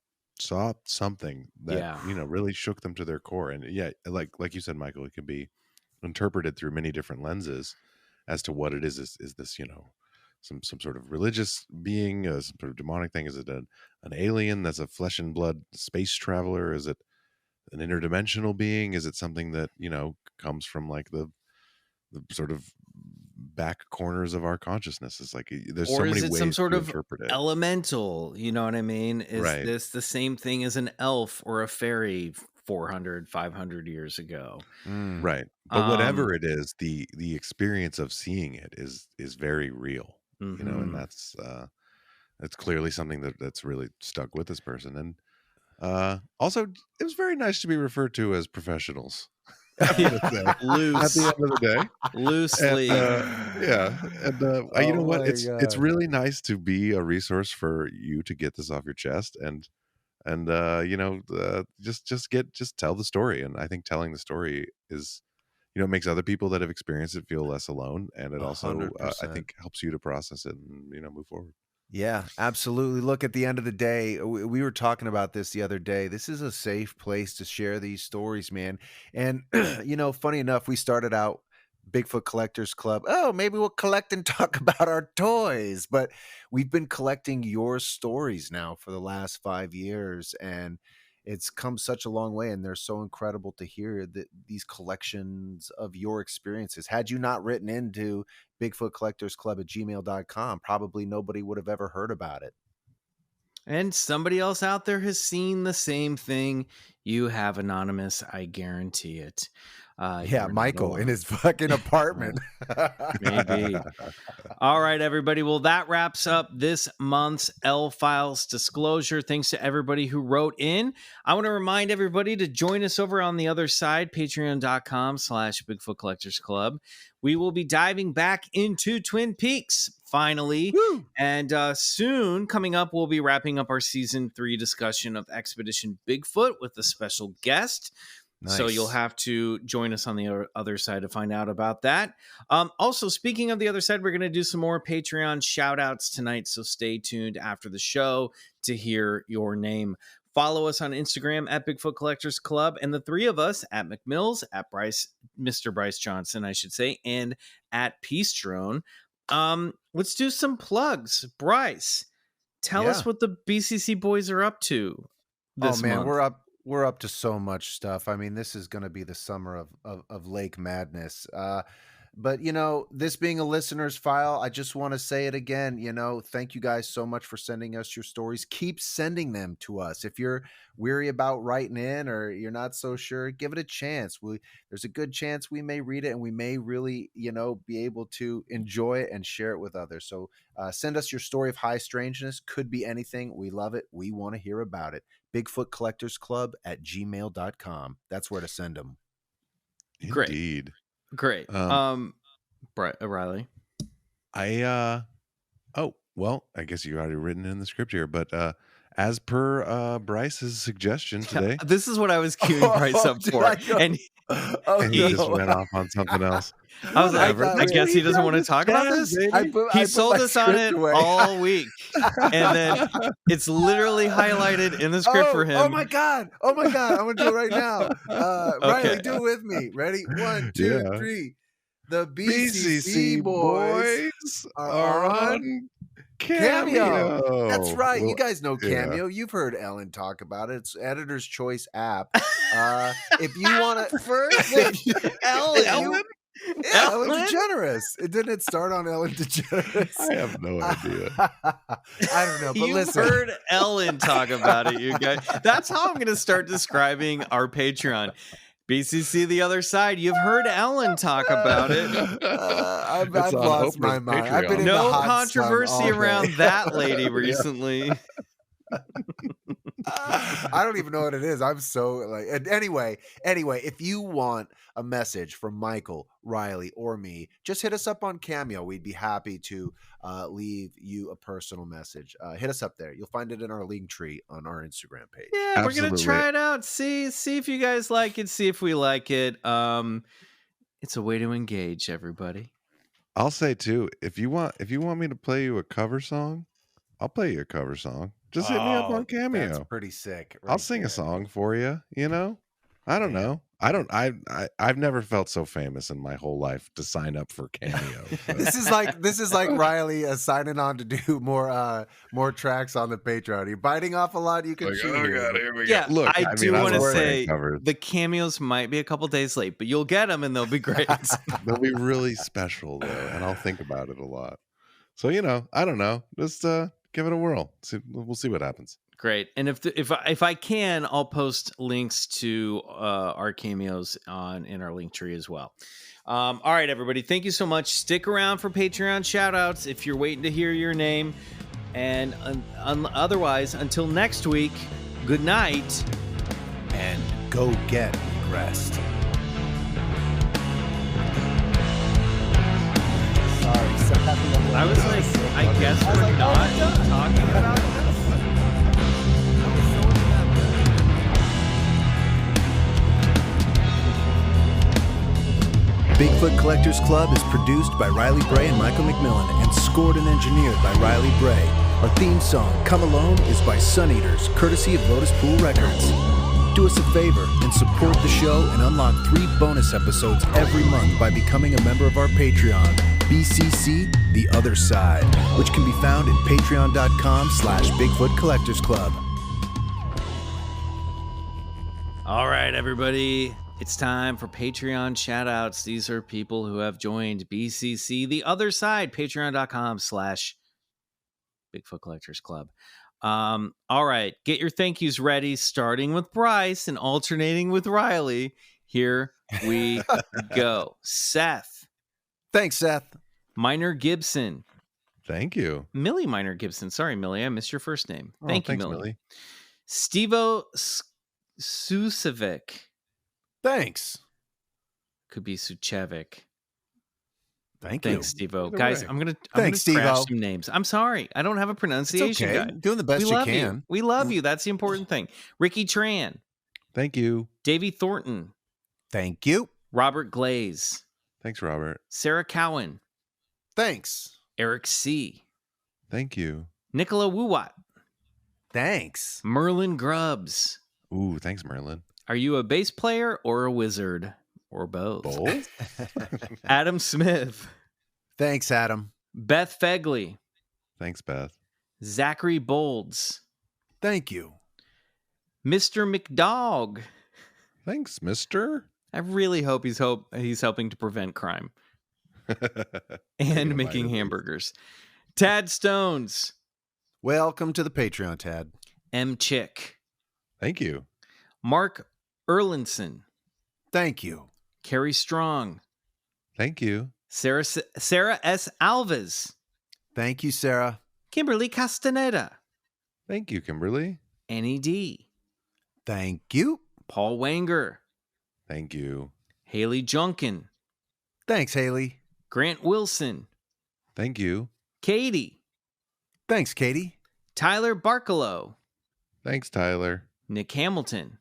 something that really shook them to their core. And like you said, Michael, it can be interpreted through many different lenses as to what it is. Is this some sort of religious being, some sort of demonic thing? Is it an alien that's a flesh and blood space traveler? Is it an interdimensional being? Is it something that comes from like the sort of back corners of our consciousness? It's like there's so many ways some sort to of interpret it. Elemental, you know what I mean? Is this the same thing as an elf or a fairy 400, 500 years ago? Right. But whatever it is, the experience of seeing it is very real. And that's it's clearly something that's really stuck with this person. And also, it was very nice to be referred to as professionals. Loose. At the end of the day. Loosely. You know what? my It's God. really nice to be a resource for you to get this off your chest and just tell the story. And I think telling the story is, makes other people that have experienced it feel less alone, and it also I 100%. think helps you to process it and move forward. Yeah, absolutely. Look, at the end of the day, we were talking about this the other day. This is a safe place to share these stories, man. And, funny enough, we started out Bigfoot Collectors Club. Oh, maybe we'll collect and talk about our toys. But we've been collecting your stories now for the last 5 years. And it's come such a long way. And they're so incredible to hear that these collections of your experiences. Had you not written into BigfootCollectorsClub@gmail.com, probably nobody would have ever heard about it. And somebody else out there has seen the same thing you have, Anonymous. I guarantee it. Yeah, you're not Michael in alone. his fucking apartment. Maybe. All right, everybody. Well, that wraps up this month's L Files disclosure. Thanks to everybody who wrote in. I want to remind everybody to join us over on the other side, patreon.com/Bigfoot Collectors Club. We will be diving back into Twin Peaks finally. Woo! And soon coming up, we'll be wrapping up our season 3 discussion of Expedition Bigfoot with a special guest. So Nice. you'll have to join us on the other side to find out about that. Also, speaking of the other side, we're going to do some more Patreon shout outs tonight. So stay tuned after the show to hear your name. Follow us on Instagram at Bigfoot Collectors Club, and the three of us at McMills, at Bryce, Mr. Bryce Johnson, I should say, and at Peace Drone. Let's do some plugs. Bryce, tell us what the BCC boys are up to this month. We're up to so much stuff. I mean, this is going to be the summer of Lake Madness. But, this being a listener's file, I just want to say it again. Thank you guys so much for sending us your stories. Keep sending them to us. If you're weary about writing in or you're not so sure, give it a chance. There's a good chance we may read it and we may really, be able to enjoy it and share it with others. So send us your story of high strangeness. Could be anything. We love it. We want to hear about it. BigfootCollectorsClub@gmail.com. That's where to send them. Great. Indeed. Great. Riley. I guess you already written it in the script here, but as per Bryce's suggestion today, This is what I was queuing Bryce up for. And he just went off on something else. I was like, I guess he doesn't want to talk about this. He sold us on it all week. And then it's literally highlighted in the script for him. Oh my God. I'm going to do it right now. Riley, do it with me. Ready? 1, 2, 3. The BCC boys are on Cameo. That's right. You guys know Cameo. You've heard Ellen talk about it. It's Editor's Choice app. If you want to first, Ellen DeGeneres. Didn't it start on Ellen DeGeneres? I have no idea. I don't know, but You've heard Ellen talk about it, you guys. That's how I'm going to start describing our Patreon. BCC the other side. You've heard Ellen talk about it. I've lost my mind. I've been in the no hot controversy sun all around day. that lady recently. I don't even know what it is. I'm so anyway, if you want a message from Michael, Riley, or me, just hit us up on Cameo. We'd be happy to leave you a personal message. Hit us up there. You'll find it in our link tree on our Instagram page. Yeah, Absolutely. We're gonna try it out. See if you guys like it. See if we like it. It's a way to engage everybody. I'll say too, if you want me to play you a cover song, I'll play you a cover song. Just hit me up on Cameo. That's pretty sick. I'll sing a song for you. I don't know. I've never felt so famous in my whole life to sign up for Cameo. This is like Riley signing on to do more tracks on the Patreon. You're biting off a lot. You can shoot here. Here we Yeah, go. Look, I do want to say covered. the cameos might be a couple days late, but you'll get them and they'll be great. They'll be really special though, and I'll think about it a lot. So I don't know. Just give it a whirl. We'll see what happens. Great. And if I can, I'll post links to our cameos in our link tree as well. All right, everybody. Thank you so much. Stick around for Patreon shout outs if you're waiting to hear your name. And otherwise, until next week, good night. And go get rest. Sorry, so happy. I was like, I guess we're not talking about this. Bigfoot Collectors Club is produced by Riley Bray and Michael McMillan and scored and engineered by Riley Bray. Our theme song, Come Alone, is by Suneaters, courtesy of Lotuspool Records. Do us a favor and support the show and unlock 3 bonus episodes every month by becoming a member of our Patreon, BCC The Other Side, which can be found at patreon.com/BigfootCollectorsClub. All right, everybody. It's time for Patreon shoutouts. These are people who have joined BCC The Other Side, patreon.com/BigfootCollectorsClub. All right, get your thank yous ready, starting with Bryce and alternating with Riley. Here we go. Seth. Thanks, Seth. Minor Gibson. Thank you. Millie Minor Gibson. Sorry, Millie, I missed your first name. Thank you, thanks, Millie. Stevo Susevic. Thanks. Could be Sucevic. Thank you. Thanks, Stevo. Either Guys, way. I'm gonna Thanks, crash Stevo. some names. I'm sorry. I don't have a It's pronunciation okay. guide. Doing the best We you love can. you. We love you. That's the important thing. Ricky Tran, Thank you. Davey Thornton, Thank you. Robert Glaze, Thanks, Robert. Sarah Cowan, Thanks. Eric C, Thank you. Nicola Wuwat, Thanks. Merlin Grubbs. Ooh, thanks, Merlin. Are you a bass player or a wizard? Or both? Both? Adam Smith, Thanks, Adam. Beth Fegley, Thanks, Beth. Zachary Bolds, Thank you. Mr. McDog. Thanks, mister. I really hope he's helping to prevent crime and making hamburgers. Tad Stones, Welcome to the Patreon, Tad. M. Chick, Thank you. Mark Erlinson, Thank you. Carrie Strong, Thank you. Sarah S. Alves, Thank you, Sarah. Kimberly Castaneda, Thank you, Kimberly. Annie D, Thank you. Paul Wanger, Thank you. Haley Junkin, Thanks, Haley. Grant Wilson, Thank you. Katie, Thanks, Katie. Tyler Barkalow, Thanks, Tyler. Nick Hamilton,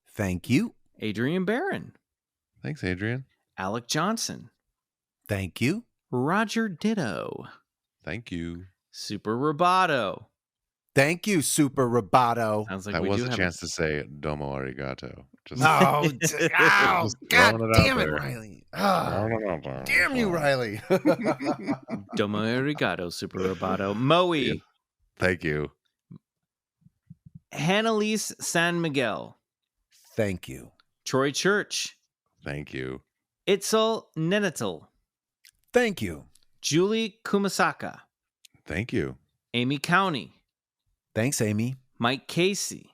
Thank you. Adrian Barron, Thanks, Adrian. Alec Johnson, Thank you. Roger Ditto, Thank you. Super Roboto. Thank you, Super Roboto. Sounds like That we was do a have chance to say domo arigato. Just Oh, Just God throwing it out damn it, there. Riley. Damn you, Riley. Domo arigato, Super Roboto. Moe, Yeah. Thank you. Hannalise San Miguel, Thank you. Troy Church, Thank you. Itzel Nenatal, Thank you. Julie Kumasaka, Thank you. Amy County, Thanks, Amy. Mike Casey,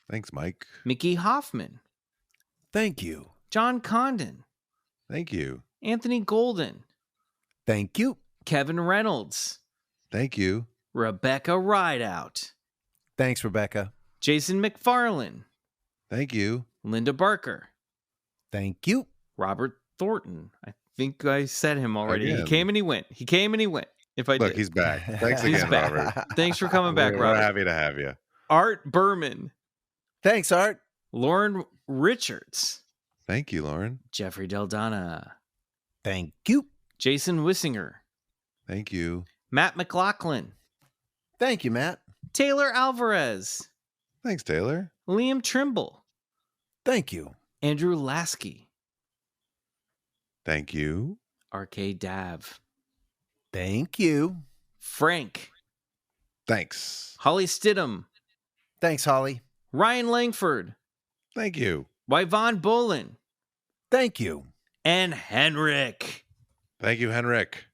Thanks, Mike. Mickey Hoffman, Thank you. John Condon, Thank you. Anthony Golden, Thank you. Kevin Reynolds, Thank you. Rebecca Rideout, Thanks, Rebecca. Jason McFarlane, Thank you. Linda Barker, Thank you. Robert Thornton. I think I said him already. Again. He came and he went. He came and he went. If I Look, did. he's back. Thanks He's again, back. Robert. Thanks for coming back, We're Robert. happy to have you. Art Berman, Thanks, Art. Lauren Richards, Thank you, Lauren. Jeffrey Deldana, Thank you. Jason Wissinger, Thank you. Matt McLaughlin, Thank you, Matt. Taylor Alvarez, Thanks, Taylor. Liam Trimble, Thank you. Andrew Lasky, Thank you. Arcade Dav, Thank you. Frank, Thanks. Holly Stidham, Thanks, Holly. Ryan Langford, Thank you. Yvonne Bolin, Thank you. and Henrik. Thank you, Henrik.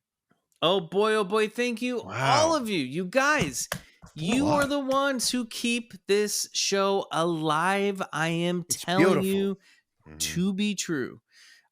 Oh boy, thank you, Wow. all of you. You guys, you lot. are the ones who keep this show alive. I am It's telling beautiful. you Mhm. to be true.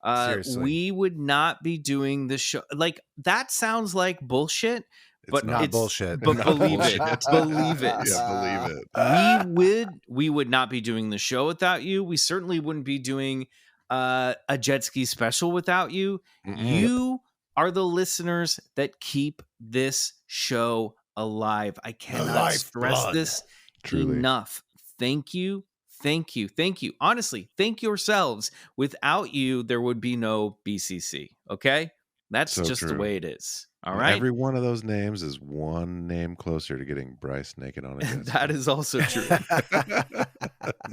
Seriously. We would not be doing this show. Like, that sounds like bullshit, but not it's bullshit. But Not believe bullshit. it, believe it. Yeah, believe it. We would not be doing the show without you. We certainly wouldn't be doing a jet ski special without you. You are the listeners that keep this show alive. I cannot stress this Truly. enough. Thank you. Thank you. Thank you. Honestly, thank yourselves. Without you, there would be no BCC. Okay? That's So just the true. way it is. All And right. Every one of those names is one name closer to getting Bryce naked on a jet ski. That is also true.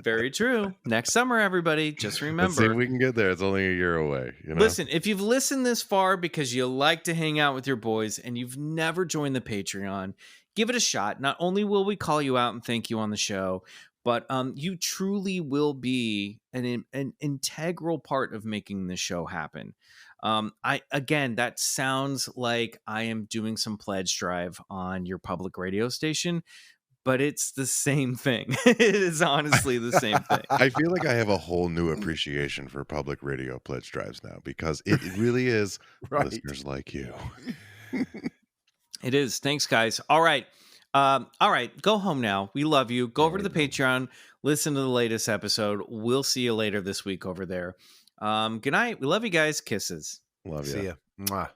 Very true. Next summer, everybody, just Let's see if remember. we can get there. It's only a year away. You know? Listen, if you've listened this far because you like to hang out with your boys and you've never joined the Patreon, give it a shot. Not only will we call you out and thank you on the show, but you truly will be an integral part of making this show happen. That sounds like I am doing some pledge drive on your public radio station, but it's the same thing. It is honestly the same thing. I feel like I have a whole new appreciation for public radio pledge drives now because it really is Right. listeners like you. It is. Thanks, guys. All right. Go home now. We love you. Go over to the Patreon. Listen to the latest episode. We'll see you later this week over there. Good night. We love you guys. Kisses. Love you. See ya. Mwah.